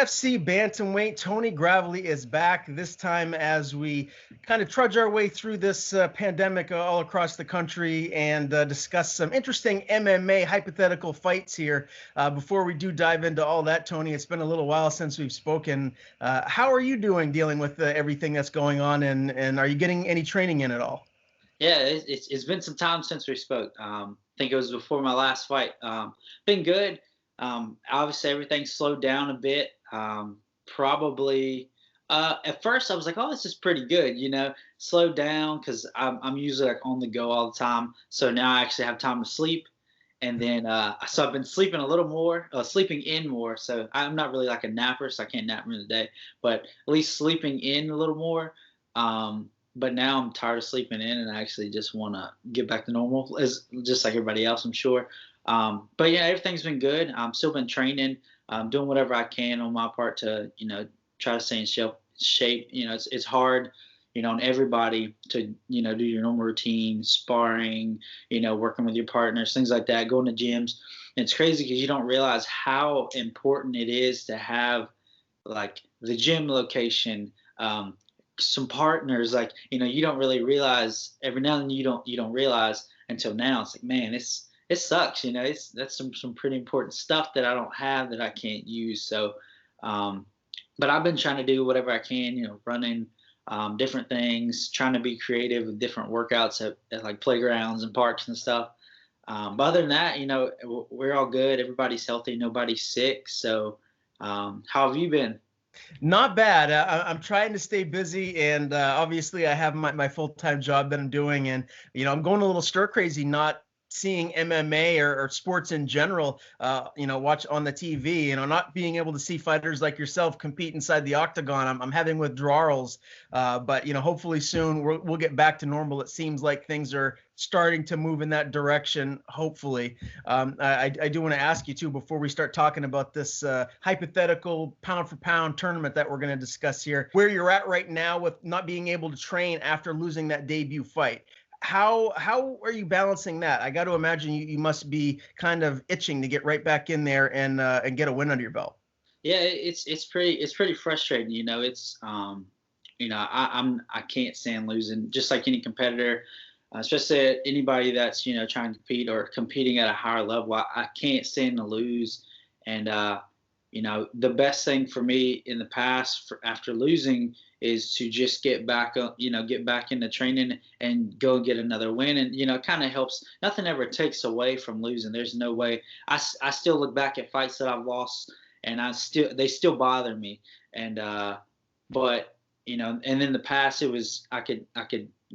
UFC Bantamweight Tony Gravely is back, this time as we kind of trudge our way through this pandemic all across the country and discuss some interesting MMA hypothetical fights here. Before we do dive into all that, Tony, it's been a little while since we've spoken. How are you doing dealing with everything that's going on, and are you getting any training in at all? Yeah, it's been some time since we spoke. I think it was before my last fight. Been good. Obviously, everything slowed down a bit. Probably at first I was like, "Oh, this is pretty good," slowed down because I'm usually like on the go all the time. So now I actually have time to sleep, and then so I've been sleeping a little more, sleeping in more. So I'm not really like a napper, so I can't nap during the day, but at least sleeping in a little more. But now I'm tired of sleeping in, and I actually just want to get back to normal, as just like everybody else, I'm sure. But yeah, everything's been good. I'm still been training, doing whatever I can on my part to, try to stay in shape. It's hard, on everybody to, do your normal routine, sparring, working with your partners, things like that, going to gyms. And it's crazy because you don't realize how important it is to have like the gym location, some partners, like, you don't really realize every now and then you don't realize until now. It's like, man, it sucks, that's some pretty important stuff that I don't have that I can't use. So, but I've been trying to do whatever I can, running, different things, trying to be creative with different workouts at like playgrounds and parks and stuff. But other than that, we're all good. Everybody's healthy. Nobody's sick. So, how have you been? Not bad. I'm trying to stay busy, and obviously I have my full-time job that I'm doing, and I'm going a little stir crazy not seeing MMA or sports in general, watch on the TV, not being able to see fighters like yourself compete inside the octagon. I'm having withdrawals, but hopefully soon we'll get back to normal. It seems like things are starting to move in that direction, hopefully. I do want to ask you too, before we start talking about this hypothetical pound for pound tournament that we're going to discuss here, where you're at right now with not being able to train after losing that debut fight. How are you balancing that? I got to imagine you must be kind of itching to get right back in there and get a win under your belt. Yeah, it's pretty frustrating. I can't stand losing, just like any competitor, especially anybody that's trying to compete or competing at a higher level. I can't stand to lose, and the best thing for me in the past after losing is to just get back up, get back into training and go get another win. And, it kind of helps. Nothing ever takes away from losing. There's no way. I still look back at fights that I've lost, and they still bother me. And, but, and in the past it was, I could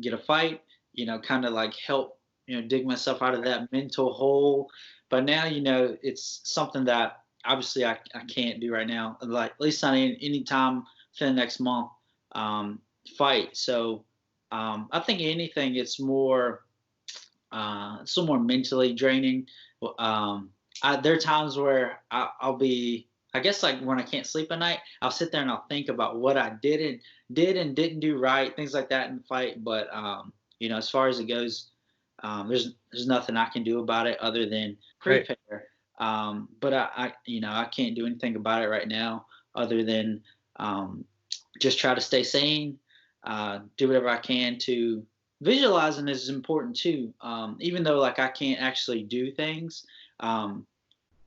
get a fight, kind of like help, dig myself out of that mental hole. But now, it's something that obviously I can't do right now, like at least not any time for the next month. Fight. So I think anything, it's more mentally draining. There are times where I'll be, I guess, like when I can't sleep at night, I'll sit there and I'll think about what I did and didn't do right, things like that in the fight. But as far as it goes, there's nothing I can do about it other than prepare. Right. But I can't do anything about it right now other than just try to stay sane, do whatever I can to visualizing is important too. Even though like I can't actually do things,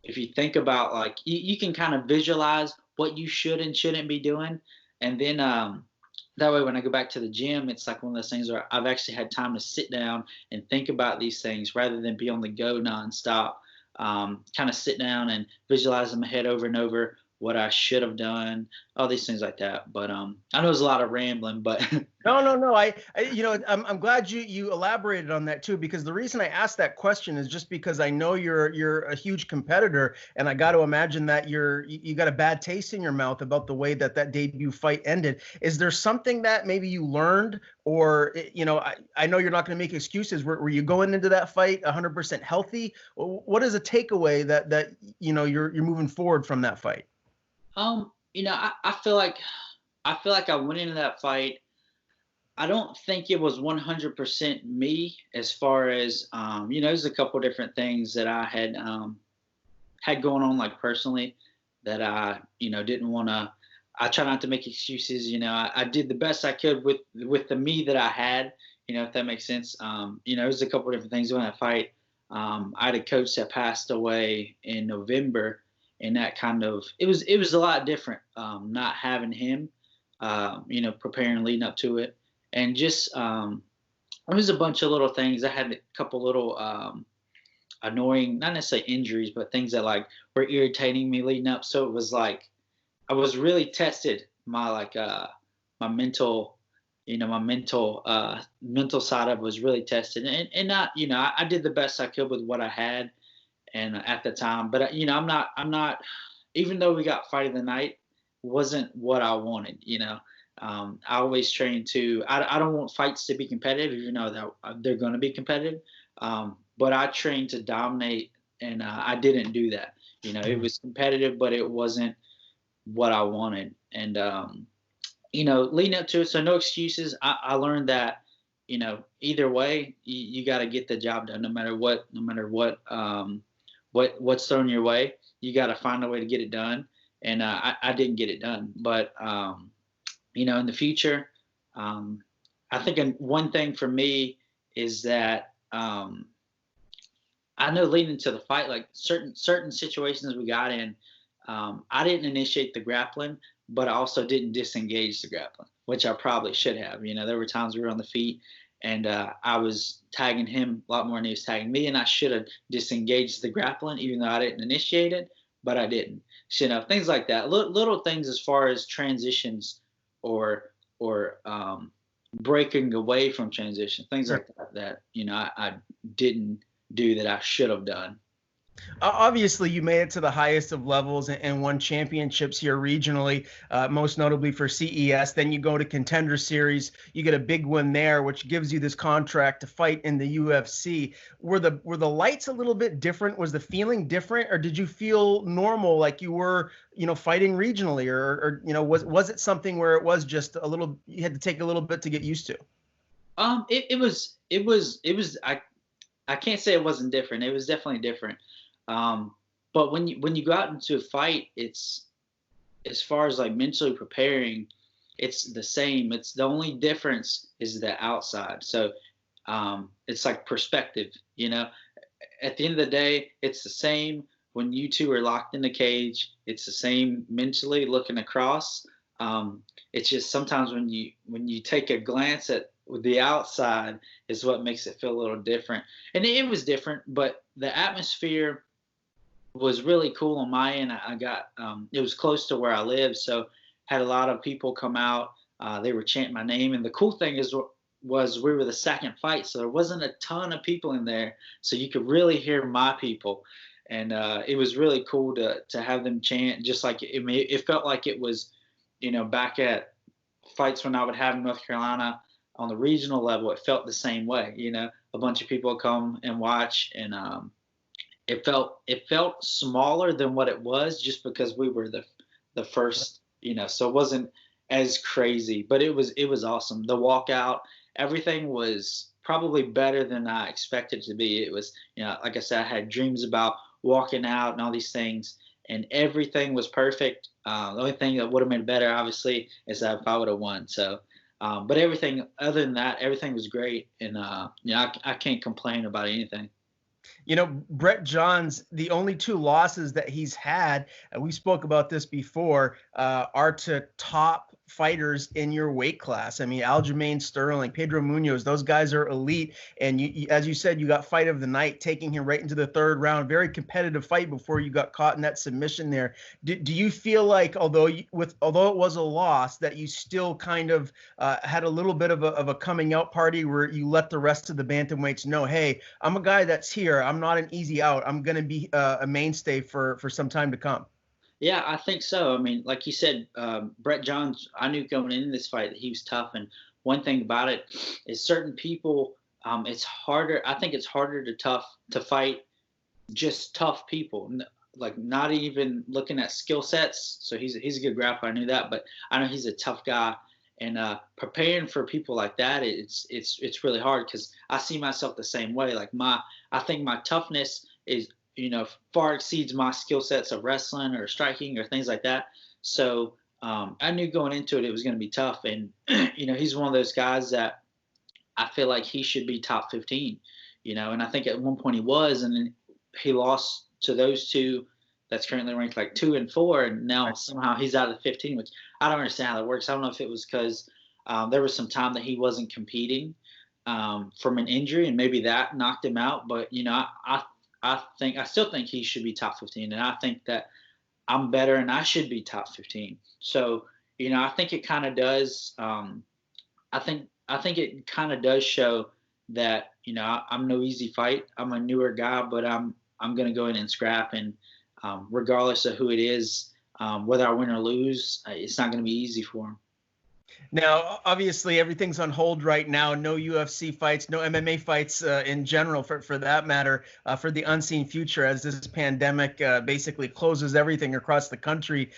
if you think about like you can kind of visualize what you should and shouldn't be doing, and then that way when I go back to the gym, it's like one of those things where I've actually had time to sit down and think about these things rather than be on the go nonstop. Kind of sit down and visualize in my head over and over what I should have done, all these things like that. But I know it's a lot of rambling, but No. I'm glad you elaborated on that too, because the reason I asked that question is just because I know you're a huge competitor, and I got to imagine that you got a bad taste in your mouth about the way that debut fight ended. Is there something that maybe you learned, or I know you're not going to make excuses. Were you going into that fight 100% healthy? What is a takeaway that you're moving forward from that fight? I feel like I went into that fight. I don't think it was 100% me as far as, there's a couple different things that I had going on, like personally. that I, didn't want to. I try not to make excuses. I did the best I could with the me that I had. If that makes sense. There's a couple of different things in that fight. I had a coach that passed away in November, and that kind of it was a lot different. Not having him, preparing leading up to it, and just it was a bunch of little things. I had a couple little annoying, not necessarily injuries, but things that like were irritating me leading up. So it was like I was really tested. My mental, mental side of it was really tested, and not, I did the best I could with what I had, and at the time. But I'm not. Even though we got fight of the night, wasn't what I wanted. I always train to. I don't want fights to be competitive, even though that they're going to be competitive. But I trained to dominate, and I didn't do that. It was competitive, but it wasn't what I wanted. And leading up to it, so no excuses. I learned that, either way, you got to get the job done, no matter what's thrown your way. You got to find a way to get it done. And I didn't get it done, but in the future, I think one thing for me is that I know leading into the fight, like certain situations we got in, I didn't initiate the grappling, but I also didn't disengage the grappling, which I probably should have. There were times we were on the feet, and I was tagging him a lot more than he was tagging me, and I should have disengaged the grappling, even though I didn't initiate it, but I didn't. So, things like that, little things as far as transitions or breaking away from transition, things like that I didn't do that I should have done. Obviously, you made it to the highest of levels and won championships here regionally, most notably for CES. Then you go to Contender Series. You get a big win there, which gives you this contract to fight in the UFC. Were the lights a little bit different? Was the feeling different, or did you feel normal, like you were, fighting regionally, or was it something where it was just a little, you had to take a little bit to get used to? It was. I can't say it wasn't different. It was definitely different. But when you go out into a fight, it's, as far as like mentally preparing, it's the same. It's the only difference is the outside. So it's like perspective. At the end of the day, it's the same when you two are locked in the cage. It's the same mentally looking across. It's just sometimes when you take a glance at the outside is what makes it feel a little different. And it was different, but the atmosphere was really cool on my end. I got it was close to where I live, so had a lot of people come out. They were chanting my name, and the cool thing was we were the second fight, so there wasn't a ton of people in there, so you could really hear my people, and it was really cool to have them chant. Just like it felt like it was, back at fights when I would have in North Carolina on the regional level. It felt the same way. A bunch of people would come and watch, and it felt smaller than what it was, just because we were the first, so it wasn't as crazy, but it was awesome. The walkout, everything was probably better than I expected it to be. It was, like I said, I had dreams about walking out and all these things, and everything was perfect. The only thing that would have made it better, obviously, is that if I would have won. So, but everything other than that, everything was great, and I can't complain about anything. Brett Johns, the only two losses that he's had, and we spoke about this before, are to top fighters in your weight class. I mean, Aljamain Sterling, Pedro Munoz, those guys are elite. And you, as you said, you got fight of the night, taking him right into the third round. Very competitive fight before you got caught in that submission there. Do you feel like, although it was a loss, that you still kind of had a little bit of a coming out party where you let the rest of the bantamweights know, hey, I'm a guy that's here. I'm not an easy out. I'm going to be a mainstay for some time to come. Yeah, I think so. I mean, like you said, Brett Johns, I knew going into this fight that he was tough. And one thing about it is certain people, it's harder. I think it's harder to fight just tough people, like not even looking at skill sets. So he's a good grappler. I knew that, but I know he's a tough guy. And preparing for people like that, it's really hard, because I see myself the same way. Like I think my toughness is far exceeds my skill sets of wrestling or striking or things like that. So I knew going into it, it was going to be tough. And, he's one of those guys that I feel like he should be top 15, and I think at one point he was, and then he lost to those two that's currently ranked like 2 and 4. And now somehow he's out of the 15, which I don't understand how that works. I don't know if it was because there was some time that he wasn't competing from an injury, and maybe that knocked him out. But, I still think he should be top 15. And I think that I'm better and I should be top 15. So, I think it kind of does. I think it kind of does show that, I'm no easy fight. I'm a newer guy, but I'm going to go in and scrap. And regardless of who it is, whether I win or lose, it's not going to be easy for him. Now, obviously, everything's on hold right now. No UFC fights, no MMA fights in general, for that matter, for the unseen future, as this pandemic basically closes everything across the country.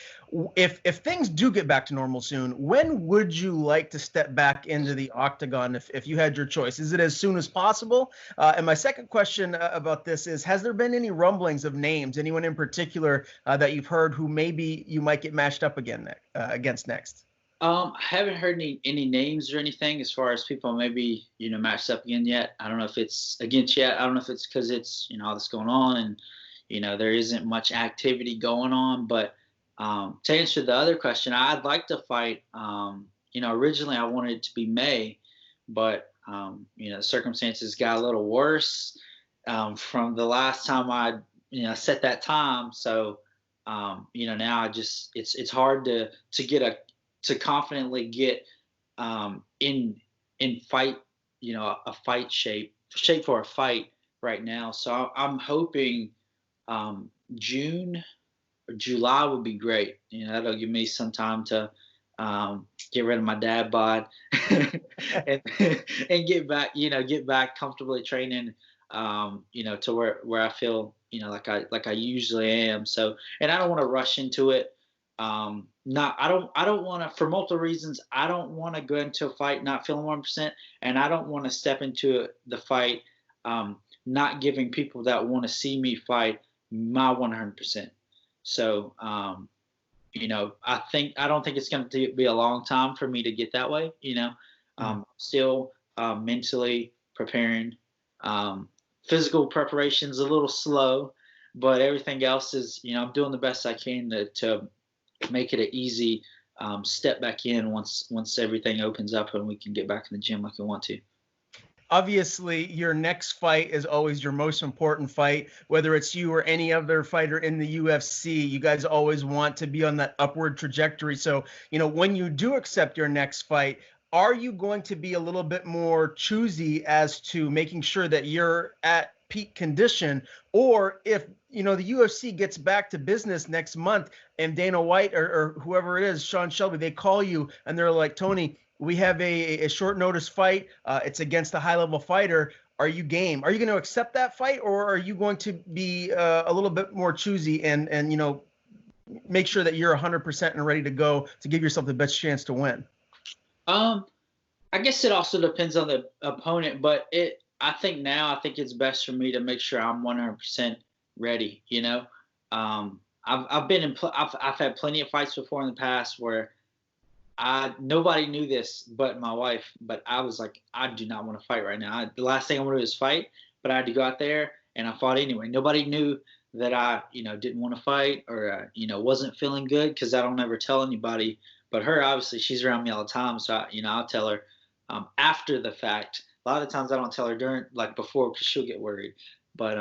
If things do get back to normal soon, when would you like to step back into the octagon if you had your choice? Is it as soon as possible? And my second question about this is, has there been any rumblings of names, anyone in particular that you've heard who maybe you might get matched up against next? I haven't heard any names or anything as far as people maybe, matched up again yet. I don't know if it's against yet. I don't know if it's because it's, all this going on and, there isn't much activity going on. But to answer the other question, I'd like to fight. Originally I wanted it to be May, but, circumstances got a little worse from the last time I, set that time. So, now it's hard to confidently get in fight, a fight shape for a fight right now. So I'm hoping June or July would be great. That'll give me some time to get rid of my dad bod and get back comfortably training, to where I feel, like I usually am. So, and I don't want to rush into it. I don't want to, for multiple reasons, I don't want to go into a fight not feeling 100%, and I don't want to step into the fight not giving people that want to see me fight my 100%. So, I don't think it's going to be a long time for me to get that way. Still mentally preparing. Physical preparation's a little slow, but everything else is, I'm doing the best I can to make it an easy step back in once everything opens up and we can get back in the gym like we want to. Obviously, your next fight is always your most important fight, whether it's you or any other fighter in the UFC. You guys always want to be on that upward trajectory. So, when you do accept your next fight, are you going to be a little bit more choosy as to making sure that you're at peak condition? Or if, the UFC gets back to business next month and Dana White or whoever it is, Sean Shelby, they call you and they're like, Tony, we have a short notice fight. It's against a high level fighter. Are you game? Are you going to accept that fight, or are you going to be a little bit more choosy and make sure that you're 100% and ready to go to give yourself the best chance to win? I guess it also depends on the opponent, but I think it's best for me to make sure I'm 100% ready. I've had plenty of fights before in the past where nobody knew this but my wife, but I was like, I do not want to fight right now. The last thing I want to do is fight, but I had to go out there and I fought anyway. Nobody knew that I, didn't want to fight or, wasn't feeling good, because I don't ever tell anybody. But her, obviously, she's around me all the time, so I'll tell her after the fact. A lot of times I don't tell her during, like, before, because she'll get worried. But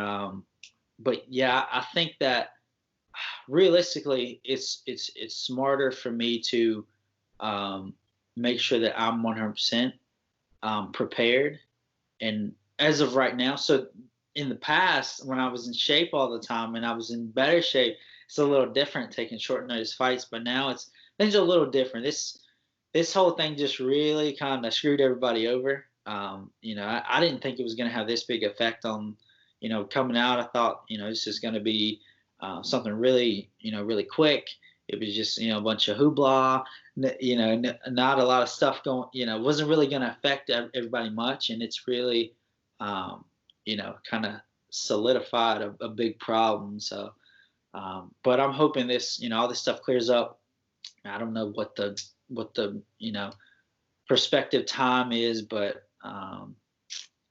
yeah, I think that realistically, it's smarter for me to make sure that I'm 100% prepared. And as of right now, so in the past, when I was in shape all the time and I was in better shape, it's a little different taking short notice fights. But now things are a little different. This whole thing just really kind of screwed everybody over. I didn't think it was going to have this big effect on, coming out. I thought, this is going to be something really, really quick. It was just, a bunch of hoopla, not a lot of stuff going, wasn't really going to affect everybody much. And it's really, kind of solidified a big problem. So, but I'm hoping this, all this stuff clears up. I don't know what the prospective time is, but I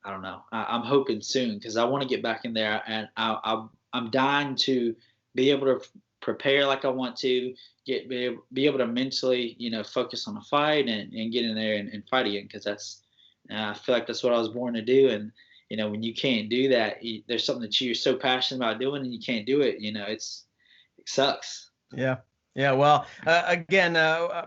don't know. I'm hoping soon because I want to get back in there, and I'm dying to be able to prepare like I want to, be able to mentally, focus on a fight and get in there and fight again, because I feel like that's what I was born to do. And when you can't do that, there's something that you're so passionate about doing and you can't do it. It sucks. Yeah. Yeah, well, again,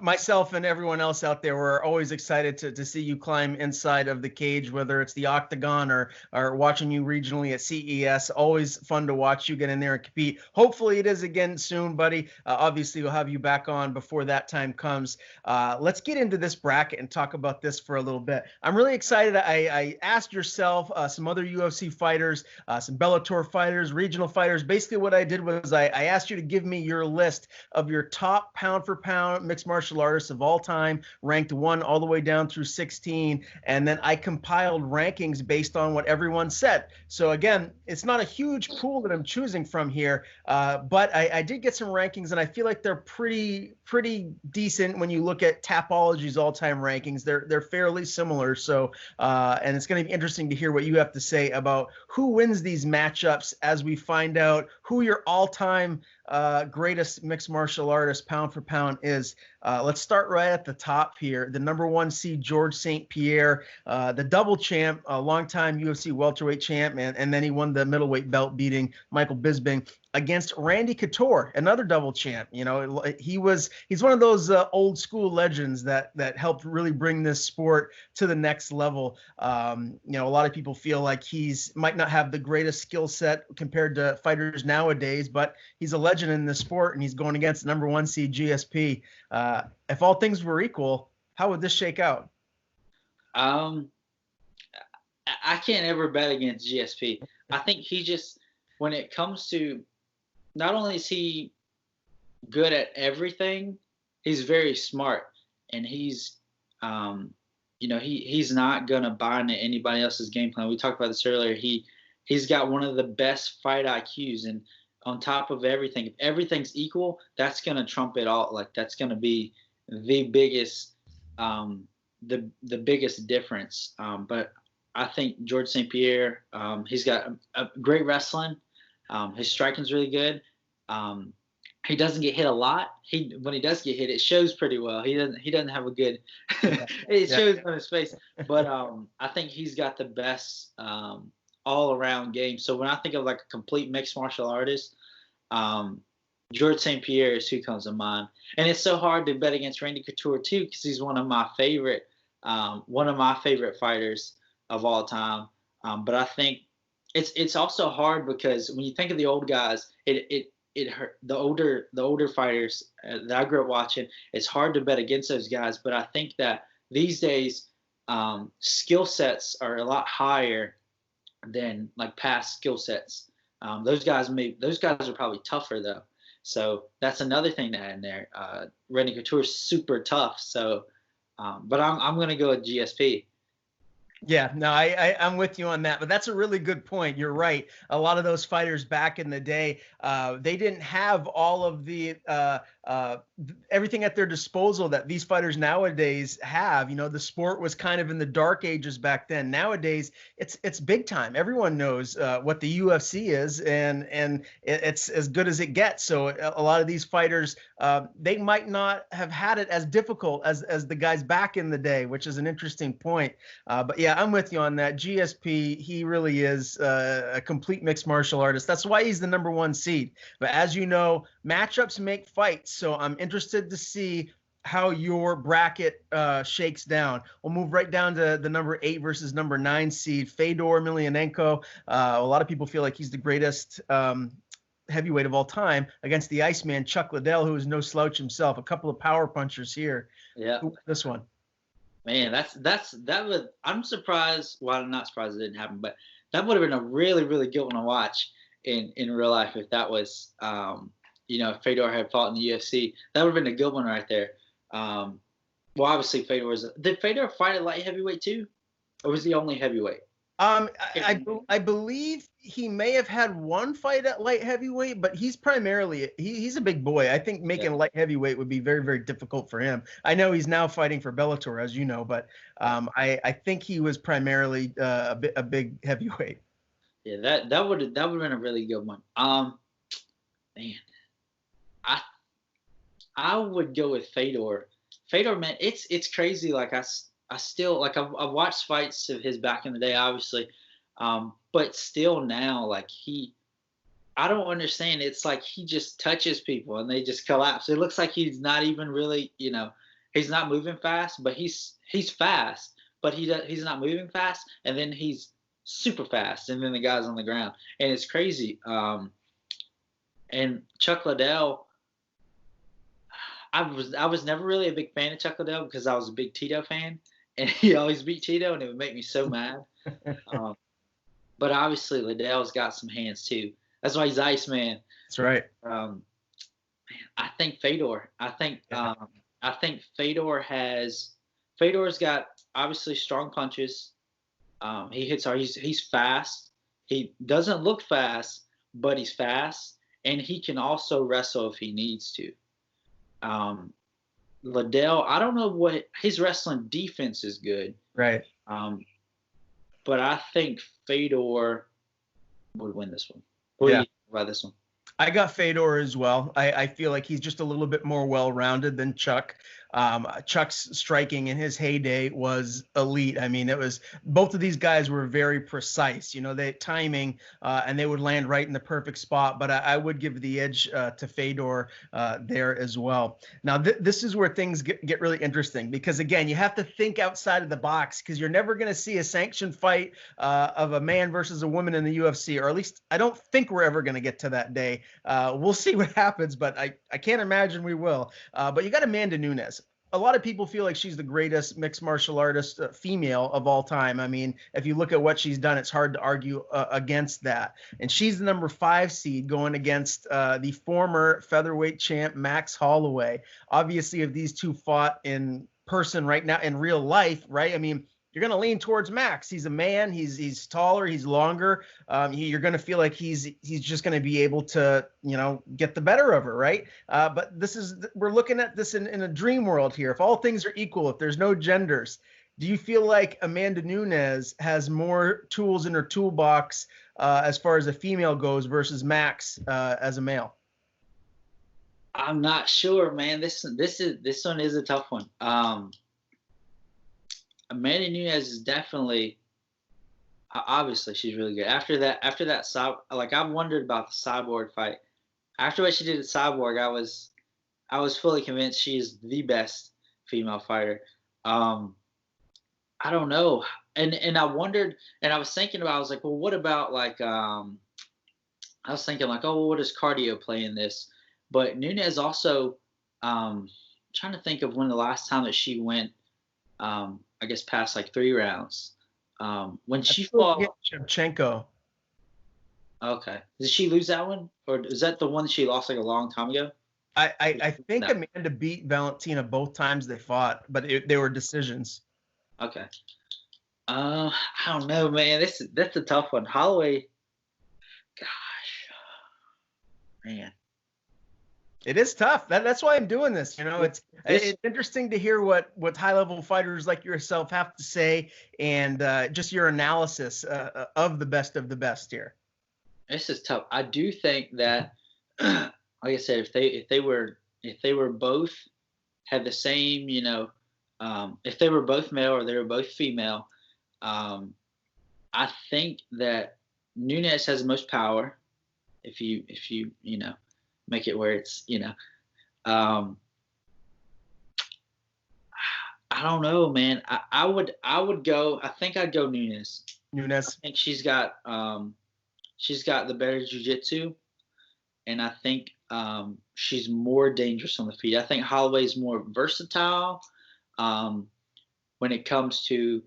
myself and everyone else out there, we're always excited to see you climb inside of the cage, whether it's the octagon or watching you regionally at CES. Always fun to watch you get in there and compete. Hopefully it is again soon, buddy. Obviously, we'll have you back on before that time comes. Let's get into this bracket and talk about this for a little bit. I'm really excited. I asked yourself, some other UFC fighters, some Bellator fighters, regional fighters. Basically, what I did was I asked you to give me your list of your top pound for pound mixed martial artists of all time, ranked 1 all the way down through 16. And then I compiled rankings based on what everyone said. So again, it's not a huge pool that I'm choosing from here, but I did get some rankings, and I feel like they're pretty decent when you look at Tapology's all-time rankings. They're fairly similar. So, and it's going to be interesting to hear what you have to say about who wins these matchups as we find out who your all-time greatest mixed martial artist pound for pound is. Let's start right at the top here. The number 1 seed, George St. Pierre, the double champ, a longtime UFC welterweight champ, and then he won the middleweight belt, beating Michael Bisping, against Randy Couture, another double champ. He's one of those old school legends that helped really bring this sport to the next level. A lot of people feel like he's might not have the greatest skill set compared to fighters nowadays, but he's a legend in this sport, and he's going against the number 1 seed GSP. If all things were equal, how would this shake out? I can't ever bet against GSP. I think he just, when it comes to, not only is he good at everything, he's very smart, and he's not gonna buy into anybody else's game plan. We talked about this earlier. He's got one of the best fight IQs, and on top of everything, if everything's equal, that's gonna trump it all. Like, that's gonna be the biggest the biggest difference. But I think George St. Pierre, he's got a great wrestling. His striking's really good. He doesn't get hit a lot. When he does get hit, it shows pretty well. He doesn't have a good it shows on his face. But I think he's got the best all around game. So when I think of like a complete mixed martial artist, George St. Pierre is who comes to mind. And it's so hard to bet against Randy Couture too, because he's one of my favorite fighters of all time. But I think it's also hard because when you think of the old guys, it hurt the older fighters that I grew up watching. It's hard to bet against those guys, but I think that these days skill sets are a lot higher than like past skill sets. Those guys are probably tougher though. So that's another thing to add in there. Randy Couture is super tough. So, but I'm going to go with GSP. Yeah, no, I'm with you on that, but that's a really good point. You're right. A lot of those fighters back in the day, they didn't have all of the everything at their disposal that these fighters nowadays have. The sport was kind of in the dark ages back then. Nowadays, it's big time. Everyone knows what the UFC is, and it's as good as it gets. So a lot of these fighters, they might not have had it as difficult as the guys back in the day, which is an interesting point. But yeah, I'm with you on that. GSP, he really is a complete mixed martial artist. That's why he's the number 1 seed. But as you know, matchups make fights. So I'm interested to see how your bracket shakes down. We'll move right down to the number 8 versus number 9 seed, Fedor Emelianenko. A lot of people feel like he's the greatest heavyweight of all time, against the Iceman, Chuck Liddell, who is no slouch himself. A couple of power punchers here. Yeah. This one. Man, I'm surprised. Well, I'm not surprised it didn't happen, but that would have been a really, really good one to watch in real life if that was, if Fedor had fought in the UFC. That would have been a good one right there. Well, obviously did Fedor fight at light heavyweight too, or was he only heavyweight? I believe he may have had one fight at light heavyweight, but he's primarily he's a big boy. I think making light heavyweight would be very, very difficult for him. I know he's now fighting for Bellator, as you know, but I think he was primarily a big heavyweight. Yeah, that would have been a really good one. Man, I would go with Fedor. Fedor, man, it's crazy. Like I still like I've watched fights of his back in the day, obviously, but still now, like I don't understand. It's like he just touches people and they just collapse. It looks like he's not even really, he's not moving fast, but he's fast, but he's not moving fast, and then he's super fast, and then the guy's on the ground, and it's crazy. And Chuck Liddell. I was never really a big fan of Chuck Liddell because I was a big Tito fan, and he always beat Tito, and it would make me so mad. But obviously Liddell's got some hands too. That's why he's Iceman. That's right. Man, I think Fedor. I think Fedor's got obviously strong punches. He hits hard. He's fast. He doesn't look fast, but he's fast, and he can also wrestle if he needs to. Liddell, I don't know what his wrestling defense is good. Right. But I think Fedor would win this one. What do you think about this one? I got Fedor as well. I feel like he's just a little bit more well-rounded than Chuck. Chuck's striking in his heyday was elite. I mean, both of these guys were very precise. They timing and they would land right in the perfect spot. But I would give the edge to Fedor there as well. Now, this is where things get really interesting because, again, you have to think outside of the box because you're never going to see a sanctioned fight of a man versus a woman in the UFC, or at least I don't think we're ever going to get to that day. We'll see what happens, but I can't imagine we will. But you got Amanda Nunes. A lot of people feel like she's the greatest mixed martial artist female of all time. I mean, if you look at what she's done, it's hard to argue against that. And she's the number 5 seed going against the former featherweight champ, Max Holloway. Obviously, if these two fought in person right now, in real life, right? I mean, you're going to lean towards Max. He's a man. He's taller. He's longer. You're going to feel like he's just going to be able to, get the better of her, right? But we're looking at this in a dream world here. If all things are equal, if there's no genders, do you feel like Amanda Nunes has more tools in her toolbox as far as a female goes versus Max as a male? I'm not sure, man. This one is a tough one. Amanda Nunes is definitely, obviously she's really good. After that, I wondered about the Cyborg fight. After what she did at Cyborg, I was fully convinced she is the best female fighter. I don't know, and I wondered, and I was thinking about, I was like, well, what about I was thinking like, oh, well, what does cardio play in this? But Nunes also, trying to think of when the last time that she went. I guess past 3 rounds. When she fought Shevchenko. Okay. Did she lose that one? Or is that the one that she lost a long time ago? I think no. Amanda beat Valentina both times they fought, but they were decisions. Okay. I don't know, man. That's a tough one. Holloway, gosh. Man. It is tough. That's why I'm doing this. It's interesting to hear what high-level fighters like yourself have to say, and just your analysis of the best here. This is tough. I do think that, like I said, if they were both had the same, if they were both male or they were both female, I think that Nunes has the most power. If you make it where it's, I don't know, man. I would go. I think I'd go Nunes. I think she's got the better jiu-jitsu, and I think she's more dangerous on the feet. I think Holloway's more versatile when it comes to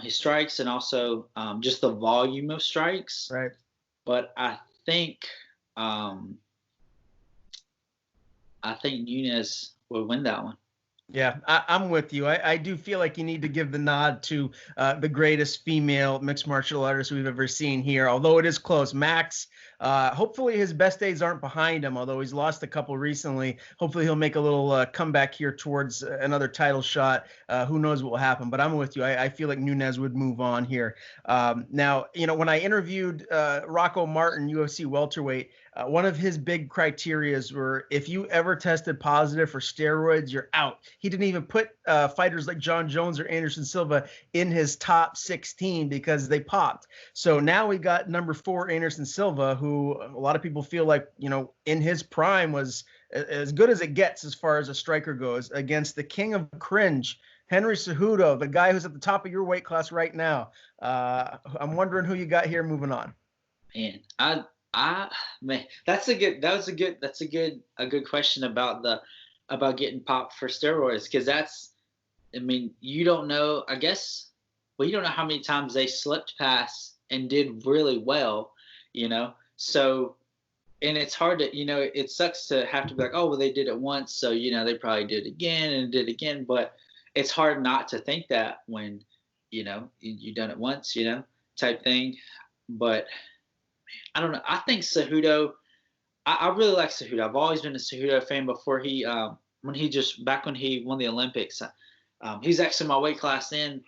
his strikes and also just the volume of strikes. Right. But I think Nunes will win that one. Yeah, I'm with you. I do feel like you need to give the nod to the greatest female mixed martial artist we've ever seen here, although it is close. Max, hopefully his best days aren't behind him, although he's lost a couple recently. Hopefully he'll make a little comeback here towards another title shot. Who knows what will happen, but I'm with you. I feel like Nunes would move on here. Now, when I interviewed Rocco Martin, UFC welterweight, one of his big criterias were if you ever tested positive for steroids, you're out. He didn't even put fighters like John Jones or Anderson Silva in his top 16 because they popped. So now we got number 4, Anderson Silva, who a lot of people feel like, in his prime was as good as it gets as far as a striker goes, against the king of cringe, Henry Cejudo, the guy who's at the top of your weight class right now. I'm wondering who you got here moving on. Man, man, that's a good question about getting popped for steroids, because you don't know, I guess. Well, you don't know how many times they slipped past and did really well, So, and it's hard to, it sucks to have to be like, oh, well, they did it once, so they probably did it again and did it again. But it's hard not to think that when you've done it once, type thing. But I don't know. I think Cejudo. I really like Cejudo. I've always been a Cejudo fan before when he won the Olympics. He's actually my weight class then,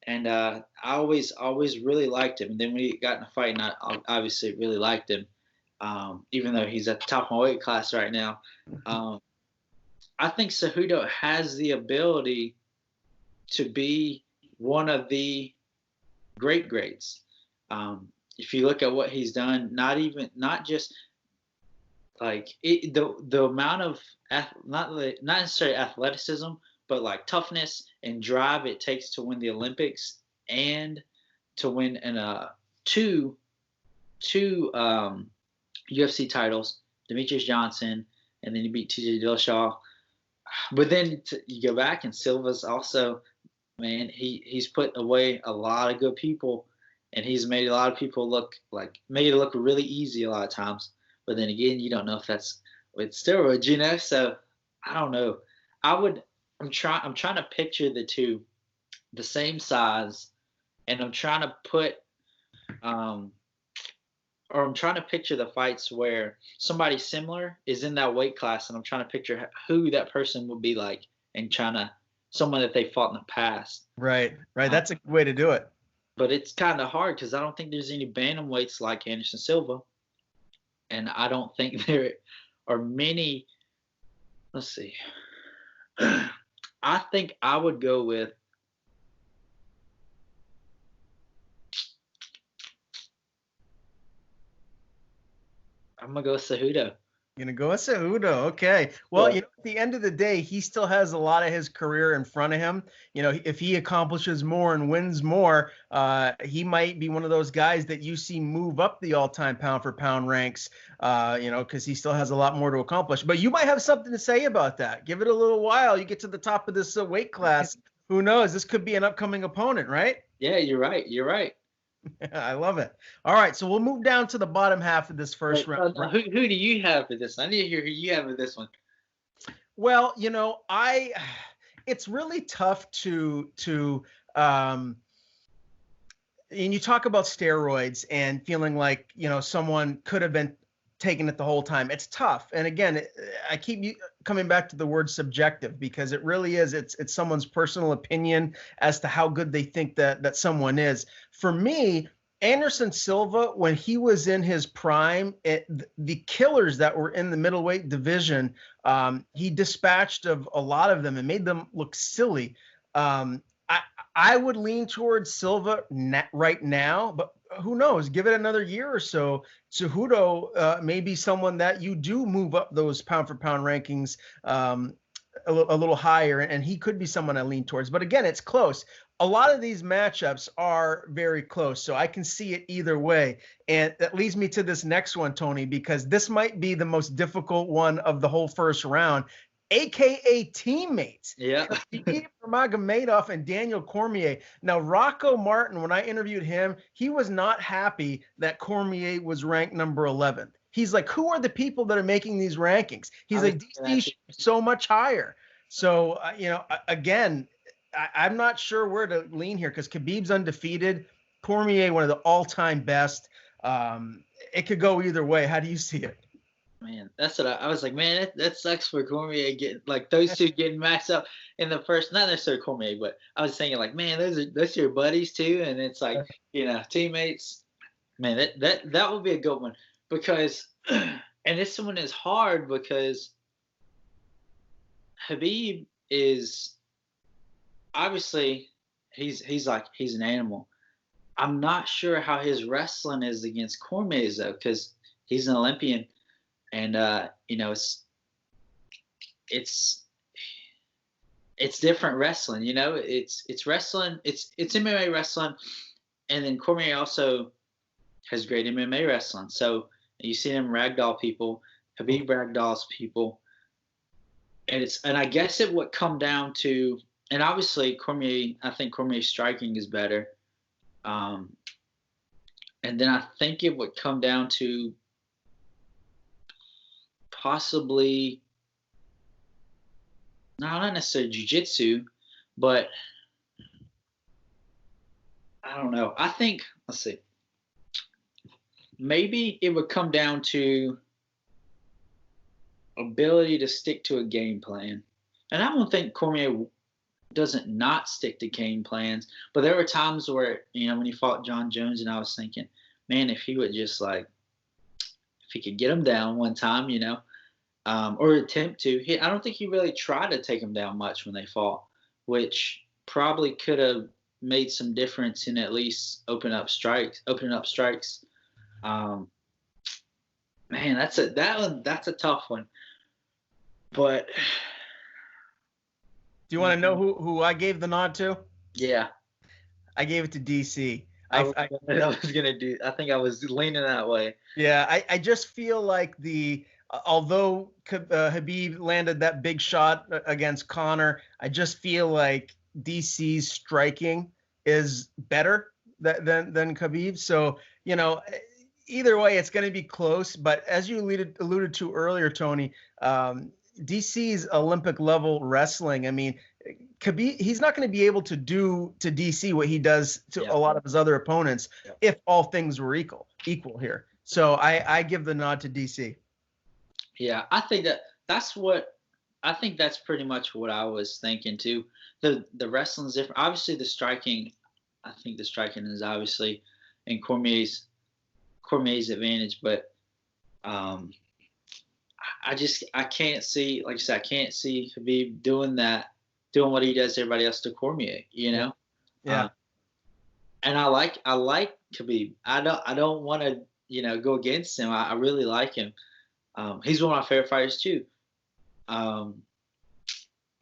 and I always really liked him. And then when he got in a fight, and I obviously really liked him, even though he's at the top of my weight class right now. I think Cejudo has the ability to be one of the greats. If you look at what he's done, not just like the amount of not necessarily athleticism, but like toughness and drive it takes to win the Olympics and to win two UFC titles, Demetrius Johnson, and then he beat TJ Dillashaw. But then you go back, and Silva's also, man, he's put away a lot of good people, and he's made a lot of people made it look really easy a lot of times. But then again, you don't know if that's with steroids, So I don't know. I'm trying to picture the two, the same size, and I'm trying to picture the fights where somebody similar is in that weight class, and I'm trying to picture who that person would be like, and someone that they fought in the past. Right. That's a good way to do it. But it's kind of hard because I don't think there's any bantamweights like Anderson Silva, and I don't think there are many. Let's see. I think I would go with. I'm gonna go with Cejudo. You're going to go with Cejudo. Okay. Well, at the end of the day, he still has a lot of his career in front of him. If he accomplishes more and wins more, he might be one of those guys that you see move up the all-time pound-for-pound ranks, because he still has a lot more to accomplish. But you might have something to say about that. Give it a little while. You get to the top of this weight class. Who knows? This could be an upcoming opponent, right? Yeah, you're right. I love it. All right, so we'll move down to the bottom half of this first round. Who do you have for this? I need to hear who you have for this one. Well, it's really tough to and you talk about steroids and feeling like, someone could have been taking it the whole time. It's tough. And again, I keep coming back to the word subjective, because it really is. It's someone's personal opinion as to how good they think that someone is. For me, Anderson Silva, when he was in his prime, the killers that were in the middleweight division, he dispatched of a lot of them and made them look silly. I would lean towards Silva right now, but who knows? Give it another year or so. Cejudo may be someone that you do move up those pound-for-pound rankings a little higher, and he could be someone I lean towards. But again, it's close. A lot of these matchups are very close, so I can see it either way. And that leads me to this next one, Tony, because this might be the most difficult one of the whole first round. AKA teammates. Yeah. Nurmagomedov and Daniel Cormier. Now, Rocco Martin, when I interviewed him, he was not happy that Cormier was ranked number 11. He's like, who are the people that are making these rankings? He's like, DC should be so much higher. So, again, I'm not sure where to lean here because Khabib's undefeated, Cormier one of the all-time best. It could go either way. How do you see it? Man, that's what I was like. Man, that sucks for Cormier getting like those two getting matched up in the first. Not necessarily Cormier, but I was thinking like, man, those are your buddies too, and it's like teammates. Man, that would be a good one because, and this one is hard because Khabib is obviously he's an animal. I'm not sure how his wrestling is against Cormier though, because he's an Olympian, and it's different wrestling. It's wrestling. It's MMA wrestling, and then Cormier also has great MMA wrestling. So you see him ragdoll people. Khabib ragdolls people, and I guess it would come down to, and obviously Cormier. I think Cormier's striking is better. And then I think it would come down to possibly not necessarily jiu-jitsu, but I don't know. I think, let's see, maybe it would come down to ability to stick to a game plan. And I don't think Cormier doesn't not stick to game plans, but there were times where, when he fought John Jones, and I was thinking, man, if he would just if he could get him down one time, or attempt to. I don't think he really tried to take him down much when they fought, which probably could have made some difference in at least opening up strikes. Man, that's a tough one. But do you want to know who I gave the nod to? Yeah, I gave it to DC. I think I was leaning that way. Yeah, I just feel like although Khabib landed that big shot against Conor, I just feel like DC's striking is better than Khabib. So, either way, it's going to be close. But as you alluded to earlier, Tony, DC's Olympic level wrestling, I mean, Khabib, he's not going to be able to do to DC what he does to a lot of his other opponents if all things were equal here. So I give the nod to DC. Yeah, I think that's pretty much what I was thinking too. The wrestling's different. Obviously, the striking, I think the striking is obviously in Cormier's advantage, but I can't see, like I said, I can't see Khabib doing what he does to everybody else to Cormier, Yeah. And I like Khabib. I don't want to, go against him. I really like him. He's one of my favorite fighters too. But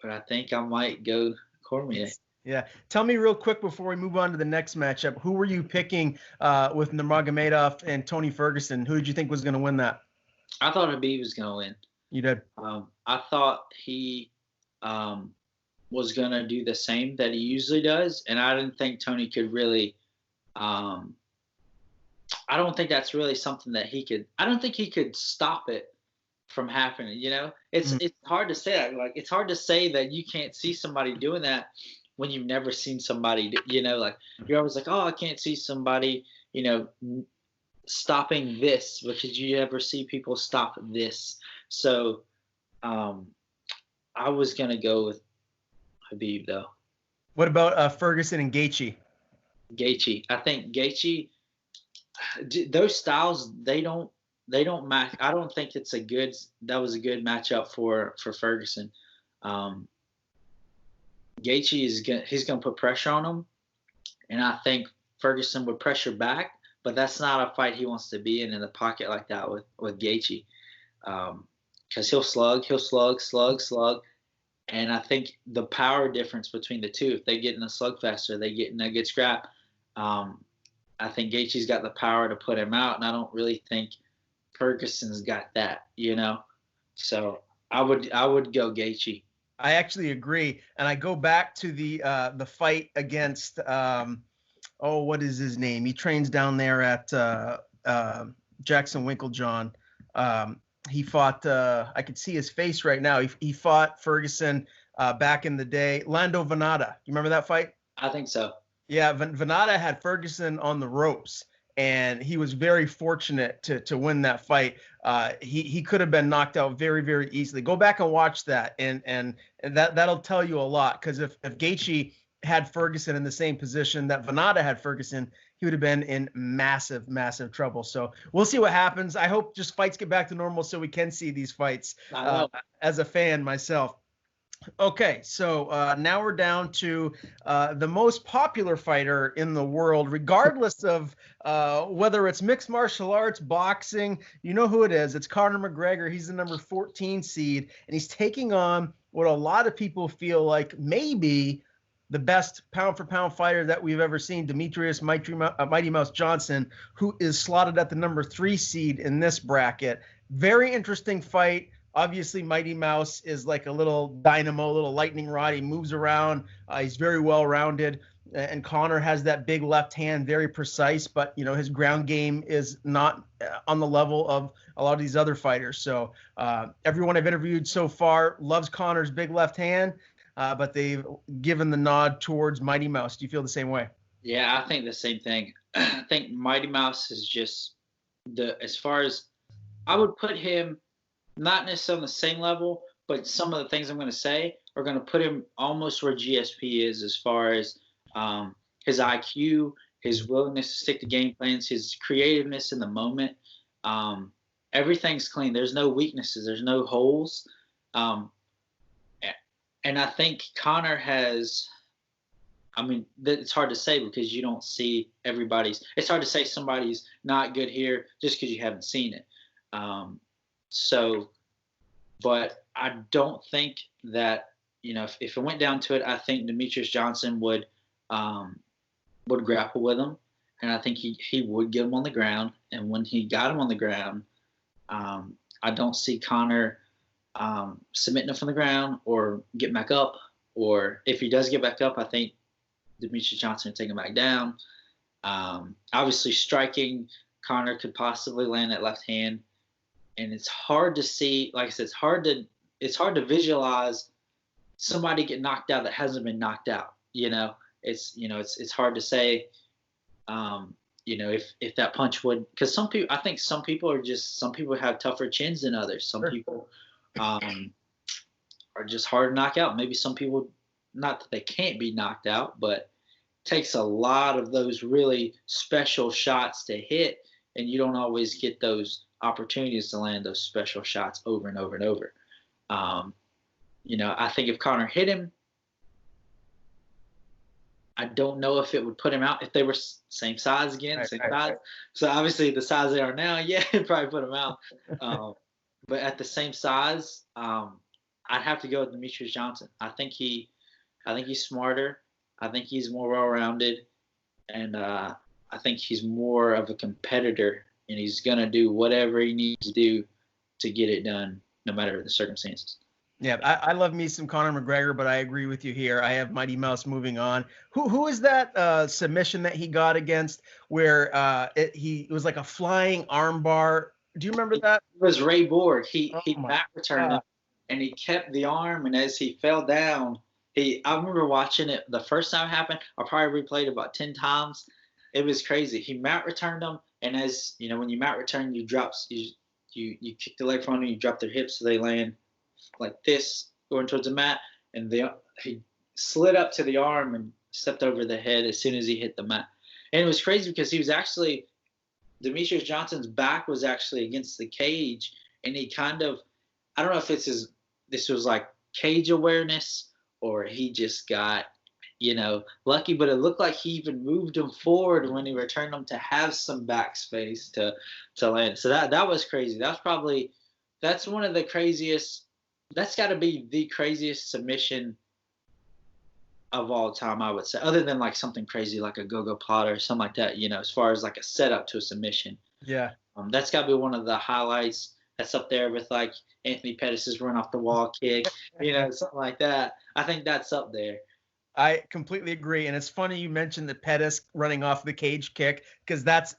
I think I might go Cormier. Yeah. Tell me real quick before we move on to the next matchup, who were you picking with Nurmagomedov and Tony Ferguson? Who did you think was going to win that? I thought Khabib was going to win. You did? I thought he was going to do the same that he usually does, and I didn't think Tony could really I don't think that's really something that I don't think he could stop it from happening, It's hard to say that. Like, it's hard to say that you can't see somebody doing that when you've never seen somebody, like you're always like, oh, I can't see somebody, stopping this, because you ever see people stop this. So I was going to go with Khabib though. What about Ferguson and Gaethje? I think Gaethje, those styles, they don't match. I don't think that was a good matchup for Ferguson. Gaethje he's gonna put pressure on him, and I think Ferguson would pressure back, but that's not a fight he wants to be in the pocket like that with Gaethje, because he'll slug, and I think the power difference between the two, if they get in a slugfest or they get in a good scrap, I think Gaethje's got the power to put him out, and I don't really think Ferguson's got that, So I would go Gaethje. I actually agree, and I go back to the fight against what is his name? He trains down there at Jackson Winklejohn. He fought. I could see his face right now. He fought Ferguson back in the day. Lando Venata, you remember that fight? I think so. Yeah, Venata had Ferguson on the ropes, and he was very fortunate to win that fight. He could have been knocked out very, very easily. Go back and watch that, and that'll tell you a lot. Because if Gaethje had Ferguson in the same position that Venata had Ferguson, he would have been in massive, massive trouble. So we'll see what happens. I hope just fights get back to normal so we can see these fights. As a fan myself. Okay, so now we're down to the most popular fighter in the world, regardless of whether it's mixed martial arts, boxing. You know who it is. It's Conor McGregor. He's the number 14 seed, and he's taking on what a lot of people feel like maybe the best pound-for-pound fighter that we've ever seen, Demetrius Mighty Mouse Johnson, who is slotted at the number 3 seed in this bracket. Very interesting fight. Obviously, Mighty Mouse is like a little dynamo, a little lightning rod. He moves around. He's very well-rounded. And Conor has that big left hand, very precise, but, his ground game is not on the level of a lot of these other fighters. So everyone I've interviewed so far loves Conor's big left hand, but they've given the nod towards Mighty Mouse. Do you feel the same way? Yeah, I think the same thing. I think Mighty Mouse is just as far as I would put him, not necessarily on the same level, but some of the things I'm going to say are going to put him almost where GSP is as far as his IQ, his willingness to stick to game plans, his creativeness in the moment. Everything's clean. There's no weaknesses. There's no holes. And I think Conor has – it's hard to say because you don't see everybody's – it's hard to say somebody's not good here just because you haven't seen it. But I don't think that, if it went down to it, I think Demetrius Johnson would grapple with him. And I think he would get him on the ground. And when he got him on the ground, I don't see Conor submitting him from the ground or getting back up. Or if he does get back up, I think Demetrius Johnson would take him back down. Obviously, striking, Conor could possibly land that left hand. And it's hard to see, like I said, it's hard to visualize somebody get knocked out that hasn't been knocked out. It's hard to say, if that punch would, because I think some people have tougher chins than others. Some people are just hard to knock out. Maybe some people, not that they can't be knocked out, but it takes a lot of those really special shots to hit, and you don't always get those opportunities to land those special shots over and over and over. I think if Conor hit him, I don't know if it would put him out if they were same size again, size. So obviously the size they are now, yeah, it'd probably put him out. But at the same size, I'd have to go with Demetrius Johnson. I think he's smarter. I think he's more well-rounded, and I think he's more of a competitor. And he's going to do whatever he needs to do to get it done, no matter the circumstances. Yeah, I love me some Conor McGregor, but I agree with you here. I have Mighty Mouse moving on. Who is that submission that he got against where it was like a flying armbar? Do you remember that? It was Ray Borg. He back returned him, and he kept the arm, and as he fell down, I remember watching it the first time it happened. I probably replayed it about 10 times. It was crazy. He mat returned him. And as you know, when you mat return, you kick the leg front and you drop their hips so they land like this, going towards the mat. And he slid up to the arm and stepped over the head as soon as he hit the mat. And it was crazy because Demetrius Johnson's back was actually against the cage, and he kind of, I don't know if this was like cage awareness or he just got lucky, but it looked like he even moved him forward when he returned him to have some backspace to land. So that was crazy. That's one of the craziest. That's got to be the craziest submission of all time, I would say, other than like something crazy like a go-go plot or something like that. As far as like a setup to a submission. Yeah. That's got to be one of the highlights. That's up there with like Anthony Pettis' run off the wall kick, something like that. I think that's up there. I completely agree. And it's funny you mentioned the Pettis running off the cage kick, because that's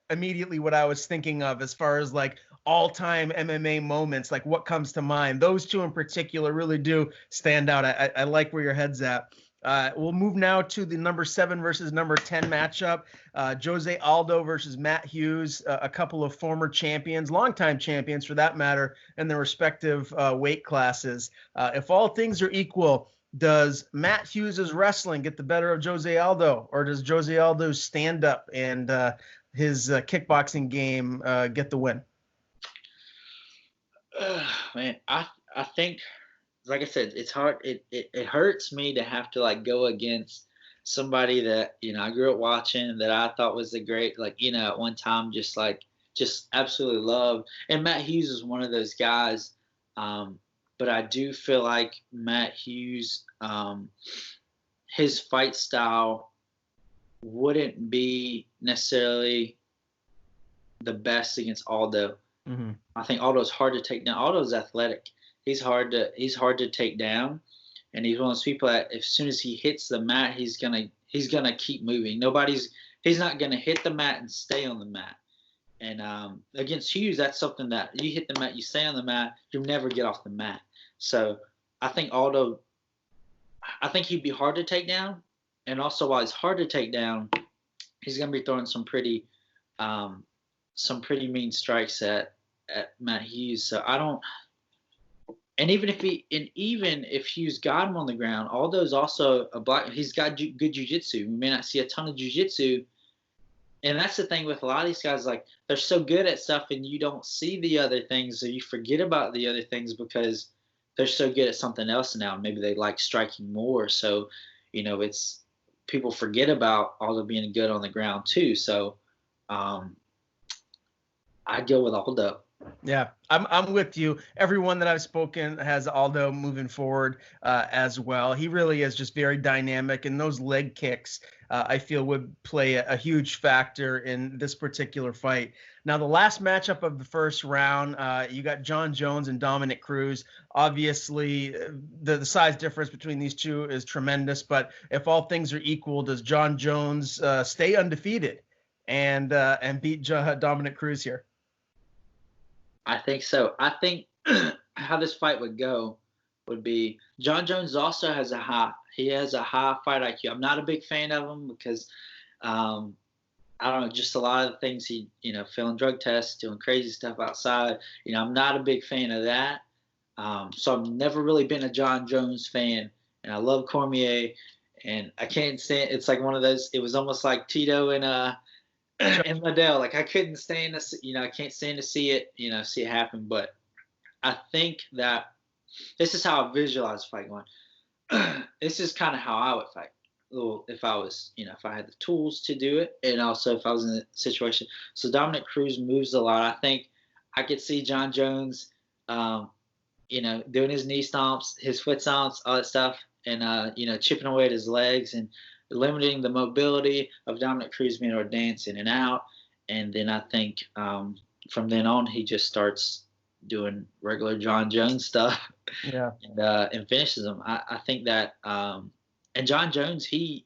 immediately what I was thinking of as far as like all-time MMA moments? Like, what comes to mind? Those two in particular really do stand out. I like where your head's at. We'll move now to the number 7 versus number 10 matchup. Jose Aldo versus Matt Hughes, a couple of former champions, longtime champions for that matter, in their respective weight classes. If all things are equal, does Matt Hughes' wrestling get the better of Jose Aldo, or does Jose Aldo's stand-up and his kickboxing game get the win? Man, I think, like I said, it's hard. It hurts me to have to like go against somebody that I grew up watching, that I thought was a great, like, at one time just absolutely loved. And Matt Hughes is one of those guys. But I do feel like Matt Hughes, his fight style wouldn't be necessarily the best against Aldo. Mm-hmm. I think Aldo's hard to take down. Aldo's athletic. He's hard to take down, and he's one of those people that as soon as he hits the mat, he's gonna keep moving. He's not gonna hit the mat and stay on the mat. And against Hughes, that's something that you hit the mat, you stay on the mat, you'll never get off the mat. So I think Aldo, I think he'd be hard to take down, and also while he's hard to take down, he's gonna be throwing some pretty mean strikes at Matt Hughes. So I don't. And even if Hughes got him on the ground, Aldo's also he's got good jiu-jitsu. We may not see a ton of jiu-jitsu. And that's the thing with a lot of these guys, like, they're so good at stuff and you don't see the other things, or you forget about the other things because they're so good at something else now. Maybe they like striking more. So, it's people forget about Aldo being good on the ground too. So I'd go with Aldo. Yeah, I'm with you. Everyone that I've spoken has Aldo moving forward as well. He really is just very dynamic, and those leg kicks I feel would play a huge factor in this particular fight. Now, the last matchup of the first round, you got Jon Jones and Dominick Cruz. Obviously, the size difference between these two is tremendous, but if all things are equal, does Jon Jones stay undefeated and beat Dominick Cruz here? I think so. I think how this fight would go would be Jon Jones also has a high fight IQ. I'm not a big fan of him because I don't know, just a lot of the things he, failing drug tests, doing crazy stuff outside. I'm not a big fan of that. So I've never really been a Jon Jones fan, and I love Cormier, and I can't stand. It's like one of those. It was almost like Tito and Liddell. Like, I couldn't stand to, I can't stand to see it, see it happen. But I think that this is how I visualize fight going. This is kind of how I would fight. Well, if I was, if I had the tools to do it, and also if I was in the situation. So Dominick Cruz moves a lot. I think I could see Jon Jones, doing his knee stomps, his foot stomps, all that stuff, and chipping away at his legs and limiting the mobility of Dominick Cruz being able to dance in and out. And then I think from then on, he just starts doing regular Jon Jones stuff. Yeah. And finishes him. I think that and Jon Jones, he's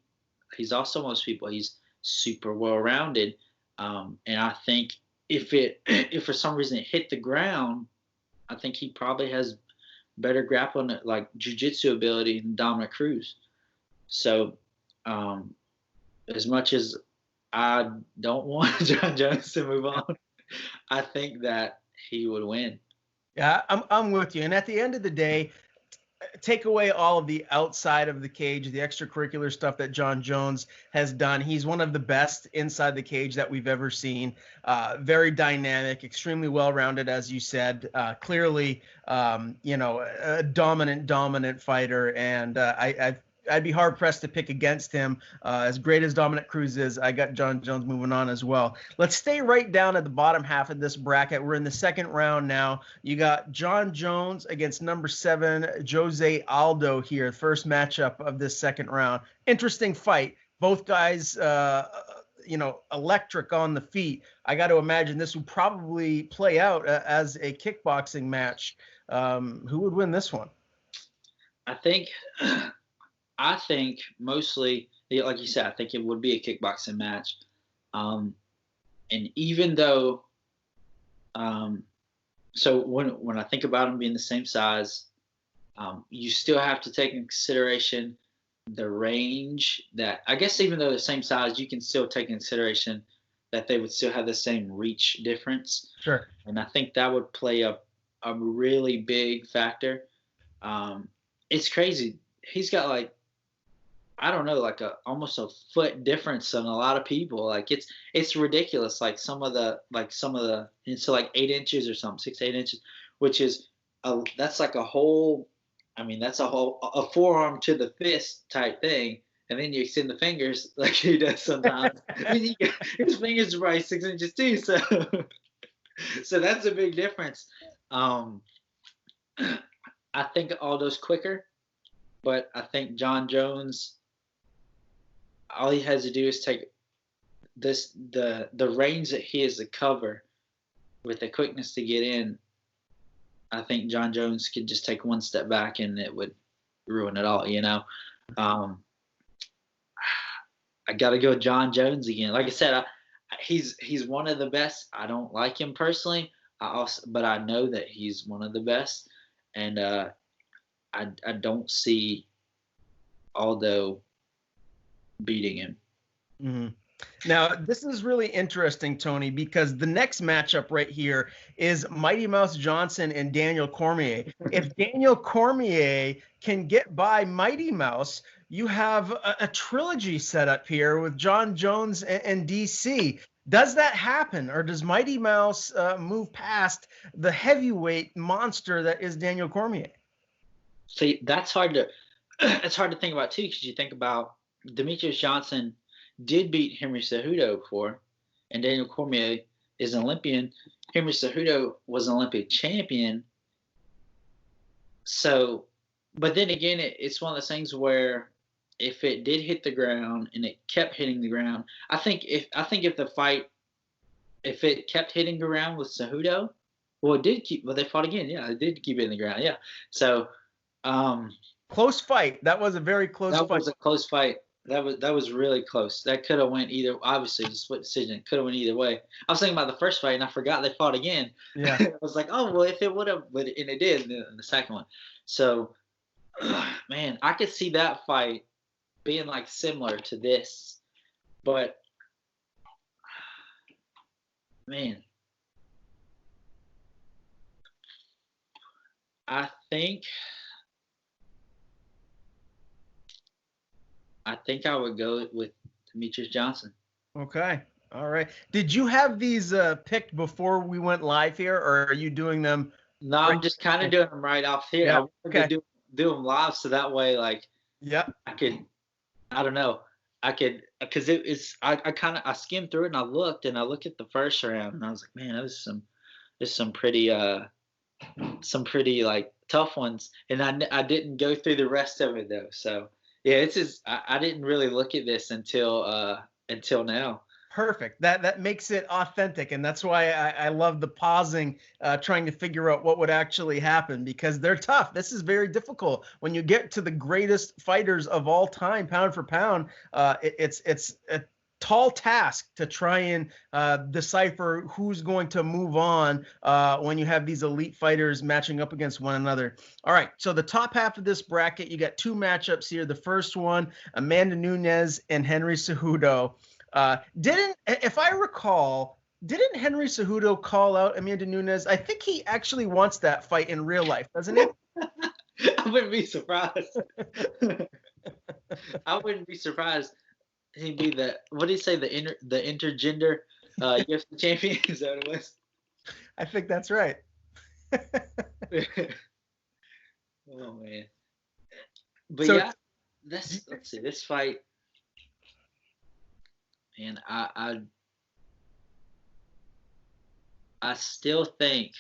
also most people, he's super well-rounded. And I think if for some reason it hit the ground, I think he probably has better grappling, like jiu-jitsu ability than Dominick Cruz. So as much as I don't want Jon Jones to move on, I think that he would win. Yeah, I'm with you. And at the end of the day, take away all of the outside of the cage, the extracurricular stuff that Jon Jones has done. He's one of the best inside the cage that we've ever seen. Very dynamic, extremely well-rounded, as you said. Clearly, a dominant fighter. And I'd be hard-pressed to pick against him. As great as Dominick Cruz is, I got Jon Jones moving on as well. Let's stay right down at the bottom half of this bracket. We're in the second round now. You got Jon Jones against number 7, Jose Aldo here. First matchup of this second round. Interesting fight. Both guys, electric on the feet. I got to imagine this would probably play out as a kickboxing match. Who would win this one? I think mostly, like you said, I think it would be a kickboxing match. And even though So when I think about them being the same size, you still have to take into consideration the range that, I guess, even though they're the same size, you can still take into consideration that they would still have the same reach difference. Sure. And I think that would play a really big factor. It's crazy. He's got like, I don't know, like almost a foot difference on a lot of people. Like it's ridiculous. Like some of the it's like 8 inches or something, 6 to 8 inches, which is that's like a whole. I mean, that's a forearm to the fist type thing. And then you extend the fingers like he does sometimes. His fingers are probably 6 inches too. So so that's a big difference. I think Aldo's quicker, but I think John Jones, all he has to do is take the range that he has to cover with the quickness to get in. I think John Jones could just take one step back and it would ruin it all, you know. I got to go John Jones again. Like I said, he's one of the best. I don't like him personally, but I know that he's one of the best, and I don't see Aldo beating him. Mm-hmm. Now, this is really interesting, Tony, because the next matchup right here is Mighty Mouse Johnson and Daniel Cormier. If Daniel Cormier can get by Mighty Mouse, you have a trilogy set up here with John Jones and DC. Does that happen, or does Mighty Mouse move past the heavyweight monster that is Daniel Cormier? See, that's hard to it's hard to think about too, because you think about Demetrius Johnson did beat Henry Cejudo before, and Daniel Cormier is an Olympian. Henry Cejudo was an Olympic champion. So, but then again, it's one of those things where if it did hit the ground and it kept hitting the ground, I think if it kept hitting the ground with Cejudo, they fought again. Yeah, it did keep hitting the ground. Yeah. So, close fight. That was a very close fight. That was a close fight. That was really close. That could have went either. Obviously, the split decision could have went either way. I was thinking about the first fight, and I forgot they fought again. Yeah, I was like, oh well, if it would have, and it did in the second one. So, man, I could see that fight being like similar to this, but man, I think I would go with Demetrius Johnson. Okay. All right. Did you have these picked before we went live here, or are you doing them? No, I'm just kind of doing them right off here. Yeah. I wanted to do them live so that way, like, yeah, I don't know, because I skimmed through it and I looked at the first round and I was like, man, there's some pretty like tough ones, and I didn't go through the rest of it though. So yeah, it's just I didn't really look at this until now. Perfect. That makes it authentic, and that's why I love the pausing, trying to figure out what would actually happen, because they're tough. This is very difficult when you get to the greatest fighters of all time, pound for pound. It's a tall task to try and decipher who's going to move on when you have these elite fighters matching up against one another. All right, so the top half of this bracket, you got two matchups here. The first one, Amanda Nunes and Henry Cejudo. If I recall, didn't Henry Cejudo call out Amanda Nunes? I think he actually wants that fight in real life, doesn't he? I wouldn't be surprised. I wouldn't be surprised. He'd be what did he say? The intergender UFC champion? Is that what it was? I think that's right. Oh man. But so, yeah, let's see this fight. And I still think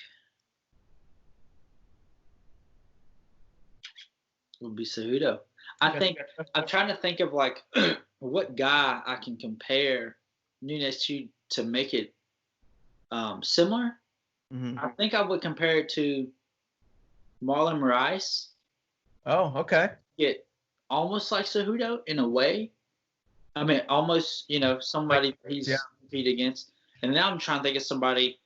it would be Cejudo. I'm trying to think of like what guy I can compare Nunes to make it similar. Mm-hmm. I think I would compare it to Marlon Moraes. Oh, okay. Get almost like Cejudo in a way. I mean, almost, somebody he's competed against. And now I'm trying to think of somebody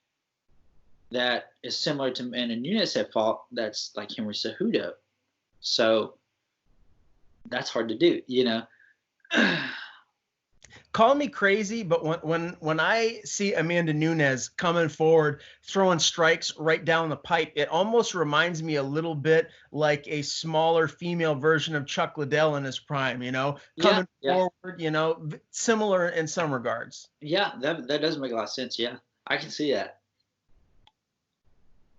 that is similar to Amanda Nunes had fought. That's like Henry Cejudo. So that's hard to do, you know. Call me crazy, but when I see Amanda Nunes coming forward, throwing strikes right down the pipe, it almost reminds me a little bit like a smaller female version of Chuck Liddell in his prime, you know, coming forward, you know, similar in some regards. Yeah, that does make a lot of sense. Yeah, I can see that.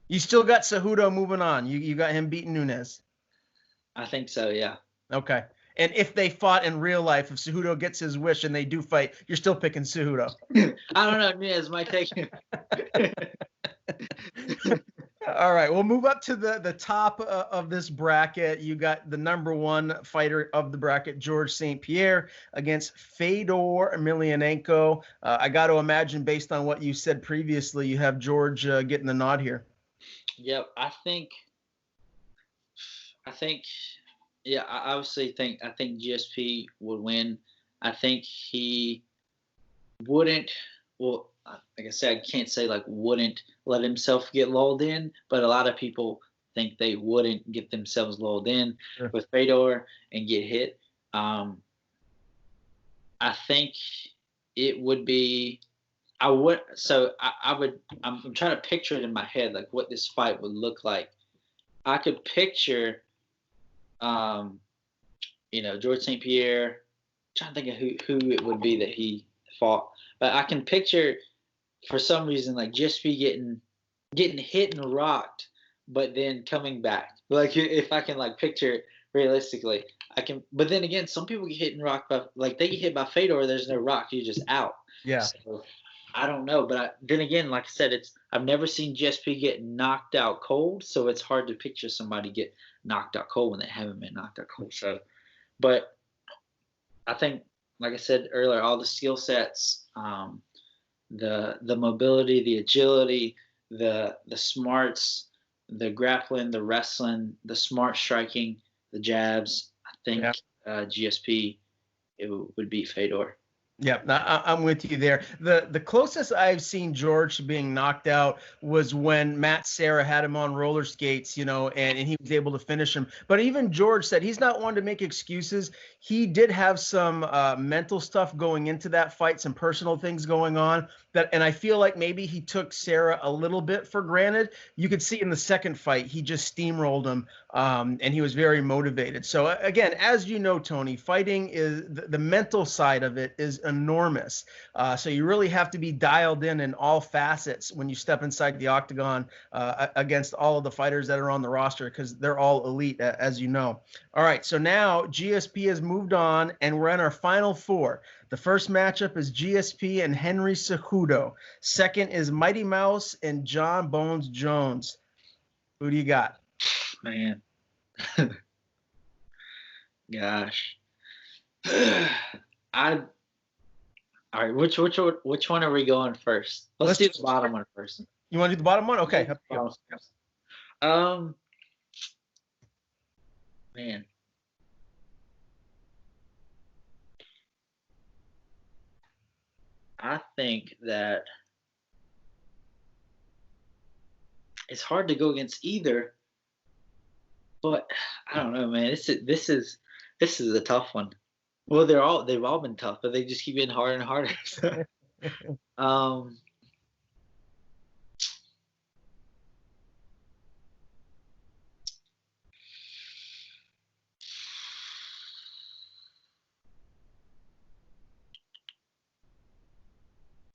You still got Cejudo moving on. You got him beating Nunes. I think so, yeah. Okay. And if they fought in real life, if Cejudo gets his wish and they do fight, you're still picking Cejudo. I don't know. Nunes might take him. All right, we'll move up to the top of this bracket. You got the number one fighter of the bracket, George St. Pierre, against Fedor Emelianenko. I got to imagine, based on what you said previously, you have George getting the nod here. Yep, I think, yeah, I obviously think GSP would win. I think he wouldn't. Well, like I said, I can't say like wouldn't let himself get lulled in, but a lot of people think they wouldn't get themselves lulled in with Fedor and get hit. I think it would be. I'm trying to picture it in my head, like what this fight would look like. I could picture, George St. Pierre. I'm trying to think of who it would be that he fought, but I can picture, for some reason, like GSP getting hit and rocked, but then coming back. Like if I can like picture it realistically, I can. But then again, some people get hit and rocked by, like they get hit by Fedor. There's no rock. You're just out. Yeah. So, I don't know, but then again, like I said, I've never seen GSP get knocked out cold, so it's hard to picture somebody get knocked out cold when they haven't been knocked out cold. So, but I think, like I said earlier, all the skill sets, the mobility, the agility, the smarts, the grappling, the wrestling, the smart striking, the jabs, I think GSP would beat Fedor. Yeah, I'm with you there. The closest I've seen George to being knocked out was when Matt Serra had him on roller skates, you know, and he was able to finish him. But even George said he's not one to make excuses. He did have some mental stuff going into that fight, some personal things going on. And I feel like maybe he took Serra a little bit for granted. You could see in the second fight, he just steamrolled him, and he was very motivated. So again, as you know, Tony, fighting is the mental side of it is enormous. So you really have to be dialed in all facets when you step inside the octagon against all of the fighters that are on the roster, because they're all elite, as you know. All right, so now GSP has moved on, and we're in our final four. The first matchup is GSP and Henry Cejudo. Second is Mighty Mouse and John Bones Jones. Who do you got? Man. Gosh. All right, which one are we going first? Let's do the bottom one first. You want to do the bottom one? Okay. Man. I think that it's hard to go against either, but I don't know, man. This is a tough one. Well, they've all been tough, but they just keep getting harder and harder.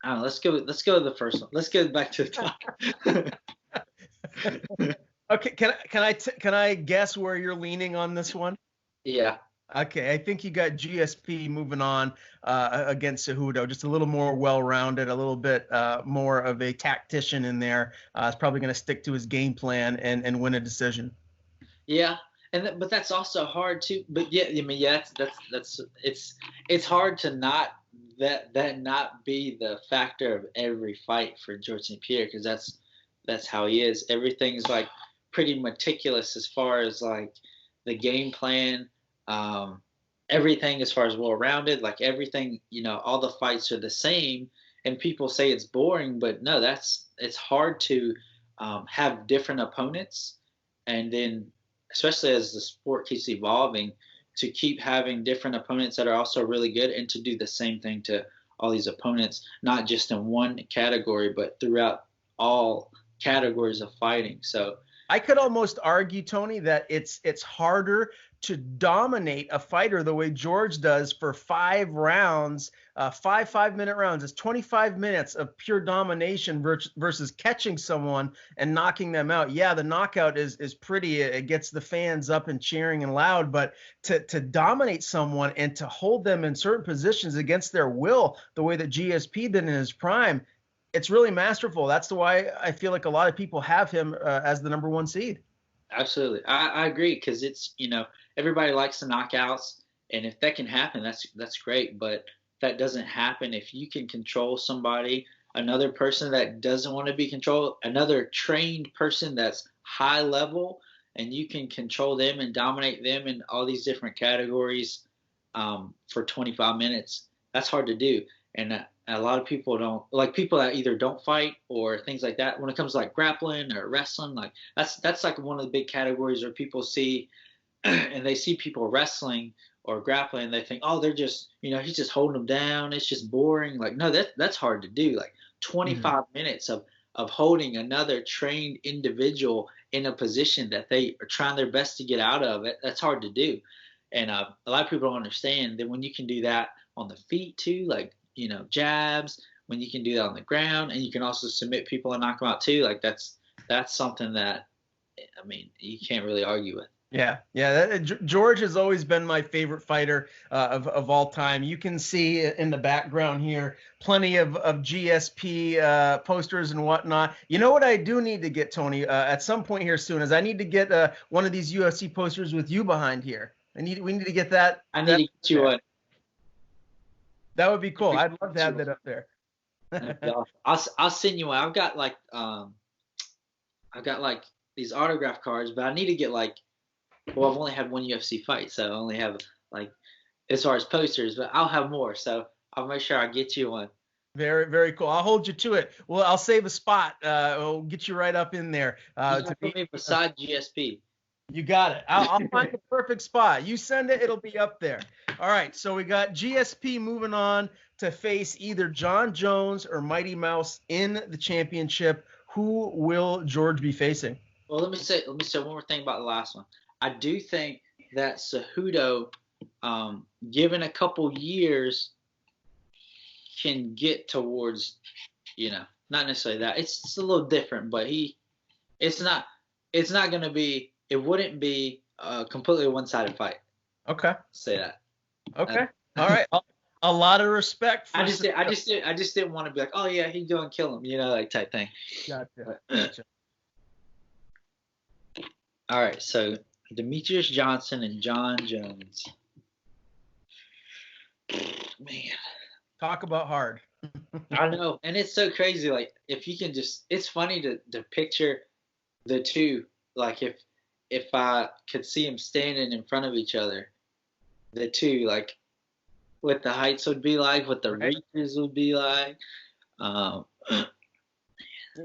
I don't know, let's go to the first one. Let's go back to the top. Okay, can I guess where you're leaning on this one? Yeah. Okay, I think you got GSP moving on against Cejudo, just a little more well-rounded, a little bit more of a tactician in there. Is probably going to stick to his game plan and win a decision. Yeah, but that's also hard too. But yeah, I mean, yeah, that's it's hard to not not be the factor of every fight for George St. Pierre, because that's how he is. Everything's like pretty meticulous as far as like the game plan. Everything as far as well-rounded, like everything, all the fights are the same, and people say it's boring, but no, it's hard to have different opponents, and then especially as the sport keeps evolving, to keep having different opponents that are also really good, and to do the same thing to all these opponents, not just in one category, but throughout all categories of fighting. So I could almost argue, Tony, that it's harder to dominate a fighter the way George does for 5 rounds, 5-minute rounds. It's 25 minutes of pure domination versus catching someone and knocking them out. Yeah, the knockout is pretty. It gets the fans up and cheering and loud, but to dominate someone and to hold them in certain positions against their will, the way that GSP did in his prime, it's really masterful. That's why I feel like a lot of people have him as the number 1 seed. Absolutely. I agree, because it's, everybody likes the knockouts, and if that can happen, that's great. But that doesn't happen if you can control somebody, another person that doesn't want to be controlled, another trained person that's high level, and you can control them and dominate them in all these different categories for 25 minutes. That's hard to do. And a lot of people don't, like, people that either don't fight or things like that. When it comes to like grappling or wrestling, like that's like one of the big categories where people see and they see people wrestling or grappling, they think, oh, they're just, he's just holding them down, it's just boring. Like, no, that's hard to do. Like 25 minutes of holding another trained individual in a position that they are trying their best to get out of it, that's hard to do. And a lot of people don't understand that when you can do that on the feet too, like, jabs, when you can do that on the ground, and you can also submit people and knock them out too, like that's something that, I mean, you can't really argue with. Yeah. George has always been my favorite fighter of all time. You can see in the background here plenty of GSP posters and whatnot. You know what I do need to get, Tony, at some point here soon, is I need to get one of these UFC posters with you behind here. We need to get that. I need to get you one. That would be cool. I'd love to have that up there. I'll send you one. I've got like these autograph cards, but I need to get like, well, I've only had one UFC fight, so I only have like, as far as posters, but I'll have more. So I'll make sure I get you one. Very, very cool. I'll hold you to it. Well, I'll save a spot. We'll get you right up in there. To be beside GSP. You got it. I'll find the perfect spot. You send it, it'll be up there. All right, so we got GSP moving on to face either John Jones or Mighty Mouse in the championship. Who will George be facing? Well, let me say one more thing about the last one. I do think that Cejudo, given a couple years, can get towards, not necessarily that. It's a little different, but it's not going to be. It wouldn't be completely a one-sided fight. Okay. Say that. Okay. All right. A lot of respect. For I just didn't want to be like, oh yeah, he's going to kill him, like type thing. Gotcha. All right. So Demetrius Johnson and John Jones. Man. Talk about hard. I know, and it's so crazy. Like, if you can it's funny to picture the two. Like, if I could see them standing in front of each other, the two, like, what the heights would be like, what the reaches would be like.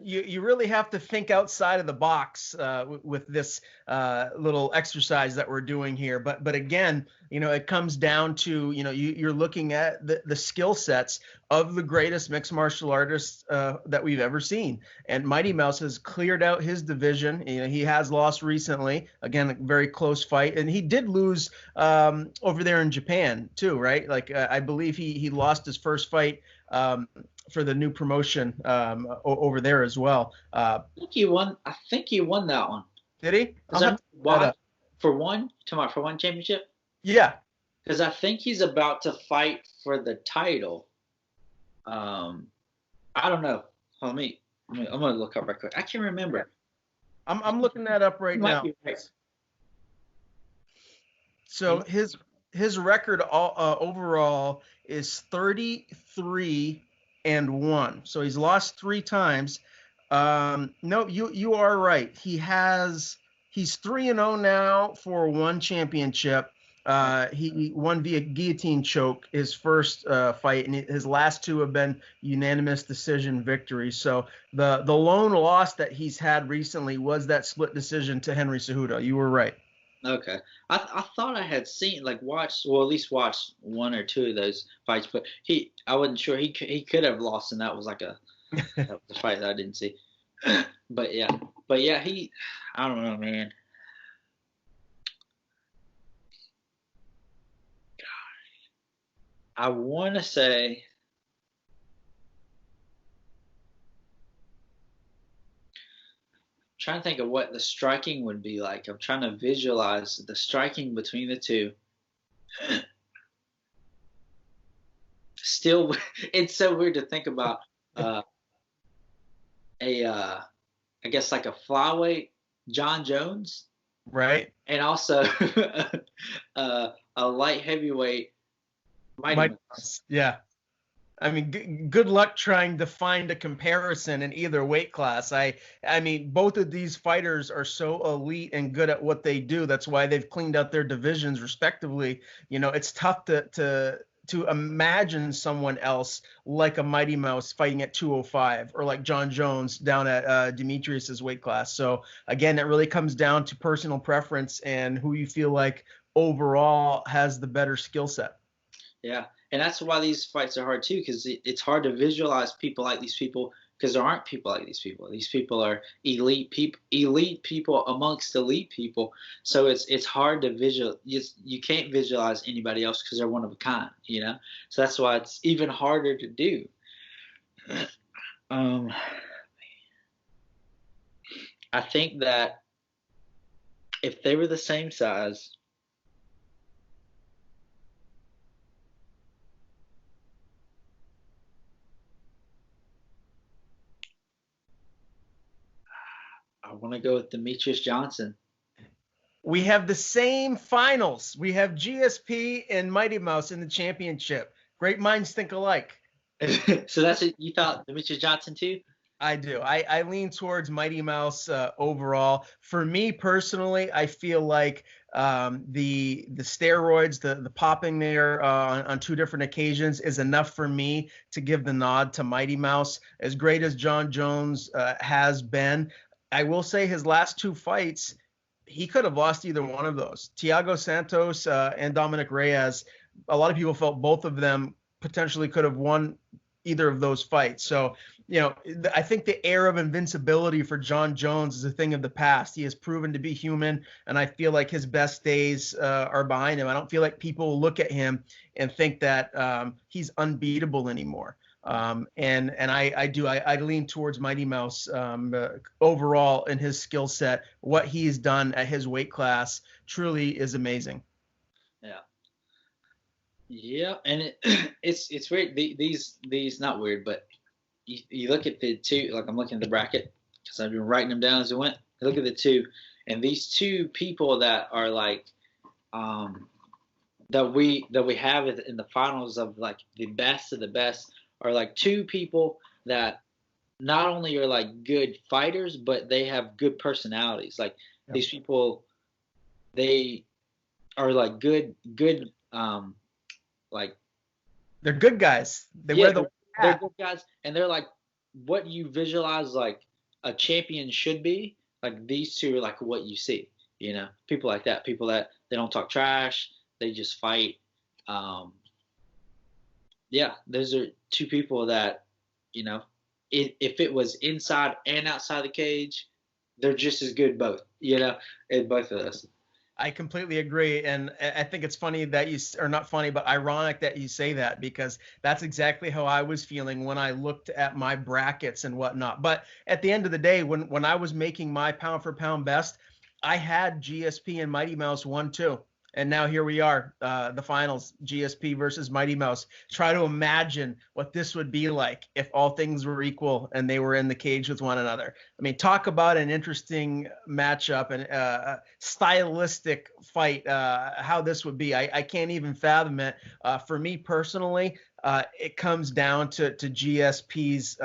You really have to think outside of the box with this little exercise that we're doing here. But again, it comes down to, you're looking at the skill sets of the greatest mixed martial artists that we've ever seen. And Mighty Mouse has cleared out his division. He has lost recently. Again, a very close fight. And he did lose over there in Japan too, right? Like, I believe he lost his first fight for the new promotion over there as well. I think he won that one. Did he? For one championship? Yeah. Because I think he's about to fight for the title. I don't know. I'm gonna look up right quick. I can't remember. I'm looking that up right now. Right. So his record overall is 33-1. So he's lost 3 times. No, you are right. He's 3-0 now for one championship. He won via guillotine choke his first fight, and his last two have been unanimous decision victories. So the lone loss that he's had recently was that split decision to Henry Cejudo. You were right. Okay. I thought I had seen watched, well, at least watched one or two of those fights, but I wasn't sure he could have lost, and that was that was a fight that I didn't see. But yeah, I don't know, man. I want to say, trying to think of what the striking would be like. I'm trying to visualize the striking between the two. Still, it's so weird to think about I guess like a flyweight John Jones, Right. and also a light heavyweight Mighty Mouse. Yeah. I mean, good luck trying to find a comparison in either weight class. I mean, both of these fighters are so elite and good at what they do. That's why they've cleaned out their divisions respectively. It's tough to imagine someone else like a Mighty Mouse fighting at 205 or like John Jones down at Demetrius's weight class. So again, it really comes down to personal preference and who you feel like overall has the better skill set. Yeah, and that's why these fights are hard too, because it's hard to visualize people like these people, because there aren't people like these people. These people are elite people amongst elite people. So it's hard to you can't visualize anybody else because they're one of a kind, So that's why it's even harder to do. I think that if they were the same size, I want to go with Demetrius Johnson. We have the same finals. We have GSP and Mighty Mouse in the championship. Great minds think alike. So that's it. You thought Demetrius Johnson too? I do. I lean towards Mighty Mouse overall. For me personally, I feel like the steroids, the popping there on two different occasions is enough for me to give the nod to Mighty Mouse. As great as John Jones has been, I will say his last two fights, he could have lost either one of those. Thiago Santos and Dominic Reyes, a lot of people felt both of them potentially could have won either of those fights. So, I think the air of invincibility for John Jones is a thing of the past. He has proven to be human, and I feel like his best days are behind him. I don't feel like people look at him and think that he's unbeatable anymore. And I lean towards Mighty Mouse overall in his skill set. What he's done at his weight class truly is amazing. Yeah, and it's weird. These not weird, but you look at the two. Like I'm looking at the bracket because I've been writing them down as I went. I look at the two, and these two people that are like that we have in the finals of like the best of the best are like two people that not only are like good fighters, but they have good personalities. Like these people, they are like good like they're good guys. They're good guys, and they're like what you visualize like a champion should be. Like these two are like what you see, people like that, people that they don't talk trash, they just fight. Those are two people that, if it was inside and outside the cage, they're just as good both, in both of us. I completely agree. And I think it's funny that not funny, but ironic that you say that, because that's exactly how I was feeling when I looked at my brackets and whatnot. But at the end of the day, when I was making my pound for pound best, I had GSP and Mighty Mouse 1-2. And now here we are, the finals, GSP versus Mighty Mouse. Try to imagine what this would be like if all things were equal and they were in the cage with one another. I mean, talk about an interesting matchup and a stylistic fight, how this would be. I can't even fathom it. For me personally, it comes down to GSP's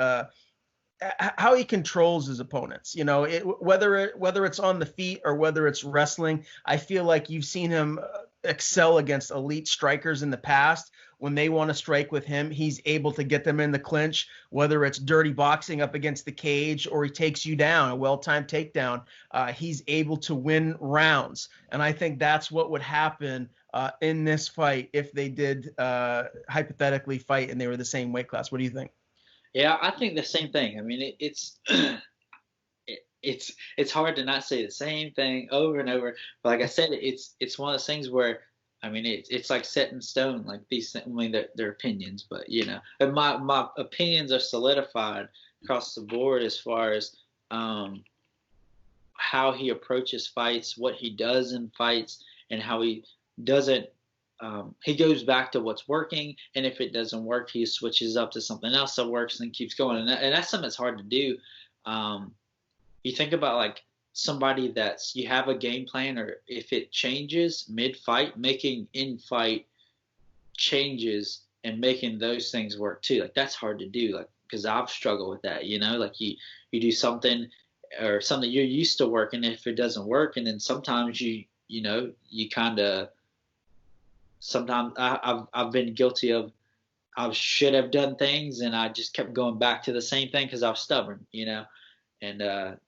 how he controls his opponents, whether it's on the feet or whether it's wrestling. I feel like you've seen him excel against elite strikers in the past. When they want to strike with him, he's able to get them in the clinch, whether it's dirty boxing up against the cage or he takes you down, a well-timed takedown. He's able to win rounds. And I think that's what would happen in this fight if they did hypothetically fight and they were the same weight class. What do you think? Yeah, I think the same thing. I mean, it's it's hard to not say the same thing over and over. But like I said, it's one of those things where, I mean, it's like set in stone. Like these, I mean, they're opinions, but and my opinions are solidified across the board as far as how he approaches fights, what he does in fights, and how he doesn't. He goes back to what's working, and if it doesn't work, he switches up to something else that works and keeps going. And that's something that's hard to do. You think about like somebody you have a game plan, or if it changes mid-fight, making in-fight changes and making those things work too. Like that's hard to do, like, because I've struggled with that, like you do something or something you're used to working, if it doesn't work, and then sometimes you kind of, sometimes I've been guilty of, I should have done things and I just kept going back to the same thing because I was stubborn, and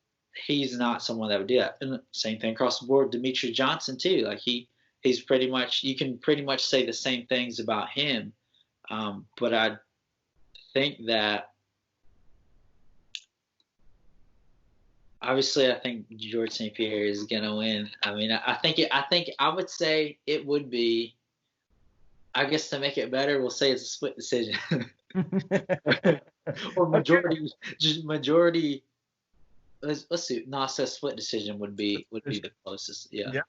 he's not someone that would do that. And same thing across the board, Demetrius Johnson too. Like he's pretty much, you can pretty much say the same things about him. But I think that obviously I think George St. Pierre is gonna win. I mean, I would say it would be, I guess to make it better, we'll say it's a split decision. Or majority. Let's see. No, so split decision would be the closest. Yeah.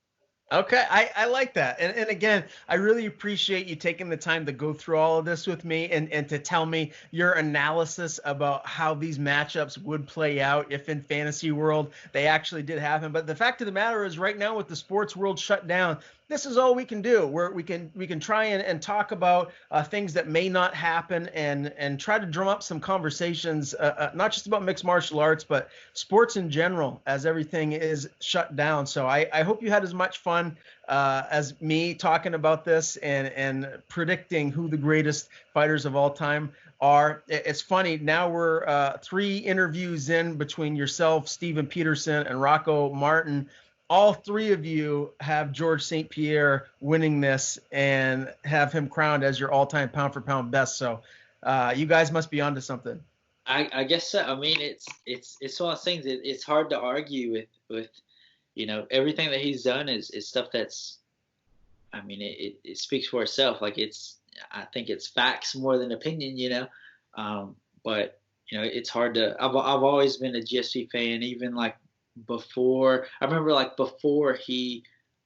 Okay, I like that. And again, I really appreciate you taking the time to go through all of this with me and to tell me your analysis about how these matchups would play out if in fantasy world they actually did happen. But the fact of the matter is, right now with the sports world shut down, this is all we can do. We can try and talk about things that may not happen and try to drum up some conversations, not just about mixed martial arts, but sports in general, as everything is shut down. So I hope you had as much fun as me talking about this and predicting who the greatest fighters of all time are. It's funny, now we're 3 interviews in between yourself, Steven Peterson, and Rocco Martin. All 3 of you have George St. Pierre winning this and have him crowned as your all-time pound-for-pound best. So you guys must be onto something. I guess so. I mean, it's one of those things. It's hard to argue with everything that he's done is stuff that's, I mean, it speaks for itself. Like I think it's facts more than opinion, but it's hard to. I've always been a GSP fan, even like before. I remember like before he,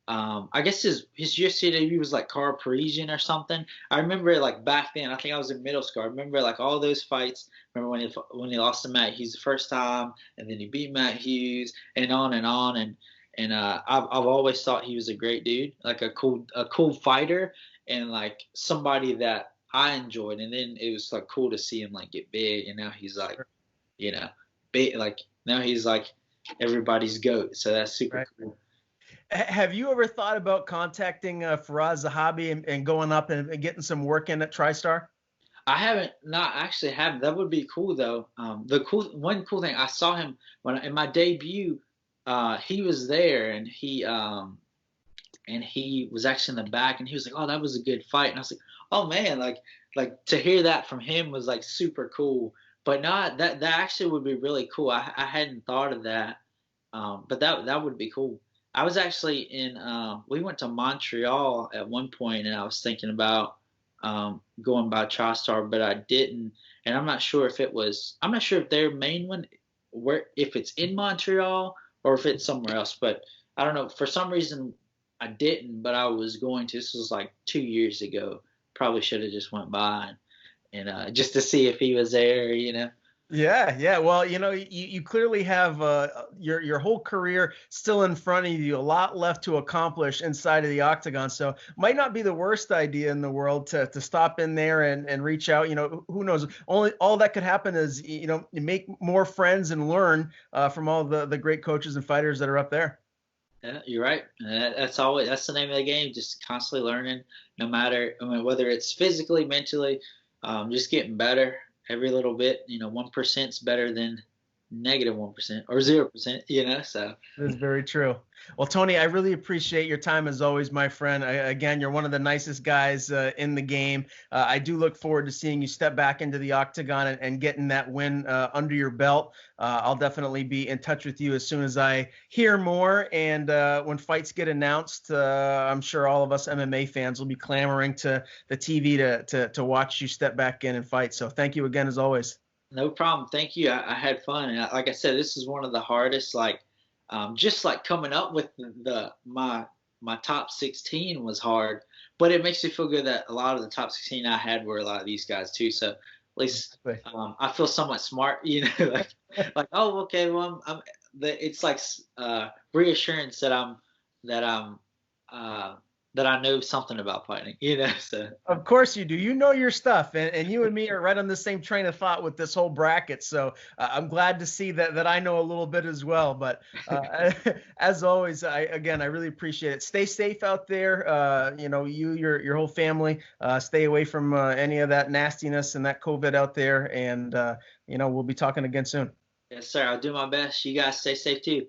I guess his UFC debut was like Carl Parisian or something. I remember like back then. I think I was in middle school. I remember like all those fights. I remember when he lost to Matt Hughes the first time, and then he beat Matt Hughes, and on and on. And I've always thought he was a great dude, like a cool fighter, and like somebody that I enjoyed. And then it was like cool to see him like get big, and now he's like, big, like now he's like everybody's GOAT. So that's super cool. Have you ever thought about contacting Faraz Zahabi and going up and getting some work in at TriStar? I haven't, not actually have. That would be cool though. One cool thing, I saw him in my debut. He was there, and he was actually in the back, and he was like, "Oh, that was a good fight." And I was like, "Oh man, like to hear that from him was like super cool." But not that actually would be really cool. I hadn't thought of that, but that would be cool. I was actually we went to Montreal at one point, and I was thinking about going by TriStar, but I didn't. And I'm not sure if their main one, if it's in Montreal or if it's somewhere else. But I don't know. For some reason, I didn't, but I was going to. This was like 2 years ago. Probably should have just went by and just to see if he was there, Yeah. Well, you clearly have your whole career still in front of you, a lot left to accomplish inside of the octagon. So might not be the worst idea in the world to stop in there and reach out. Who knows? All that could happen is, you make more friends and learn from all the great coaches and fighters that are up there. Yeah, you're right. That's the name of the game. Just constantly learning, no matter whether it's physically, mentally, just getting better every little bit. 1%'s better than -1% or 0%. So That is very true. Well, Tony, I really appreciate your time as always, my friend. Again, you're one of the nicest guys in the game. I do look forward to seeing you step back into the octagon and getting that win under your belt. I'll definitely be in touch with you as soon as I hear more. And when fights get announced, I'm sure all of us MMA fans will be clamoring to the TV to watch you step back in and fight. So thank you again, as always. no problem. Thank you. I had fun, and like I said, this is one of the hardest. Just like coming up with my top 16 was hard, but it makes me feel good that a lot of the top 16 I had were a lot of these guys too. So at least I feel somewhat smart, like oh okay, well it's like reassurance uh, that I know something about fighting, So Of course you do. You know your stuff, and you and me are right on the same train of thought with this whole bracket. So I'm glad to see that I know a little bit as well. But as always, I really appreciate it. Stay safe out there. Your whole family. Stay away from any of that nastiness and that COVID out there. And we'll be talking again soon. yes, sir. I'll do my best. You guys stay safe too.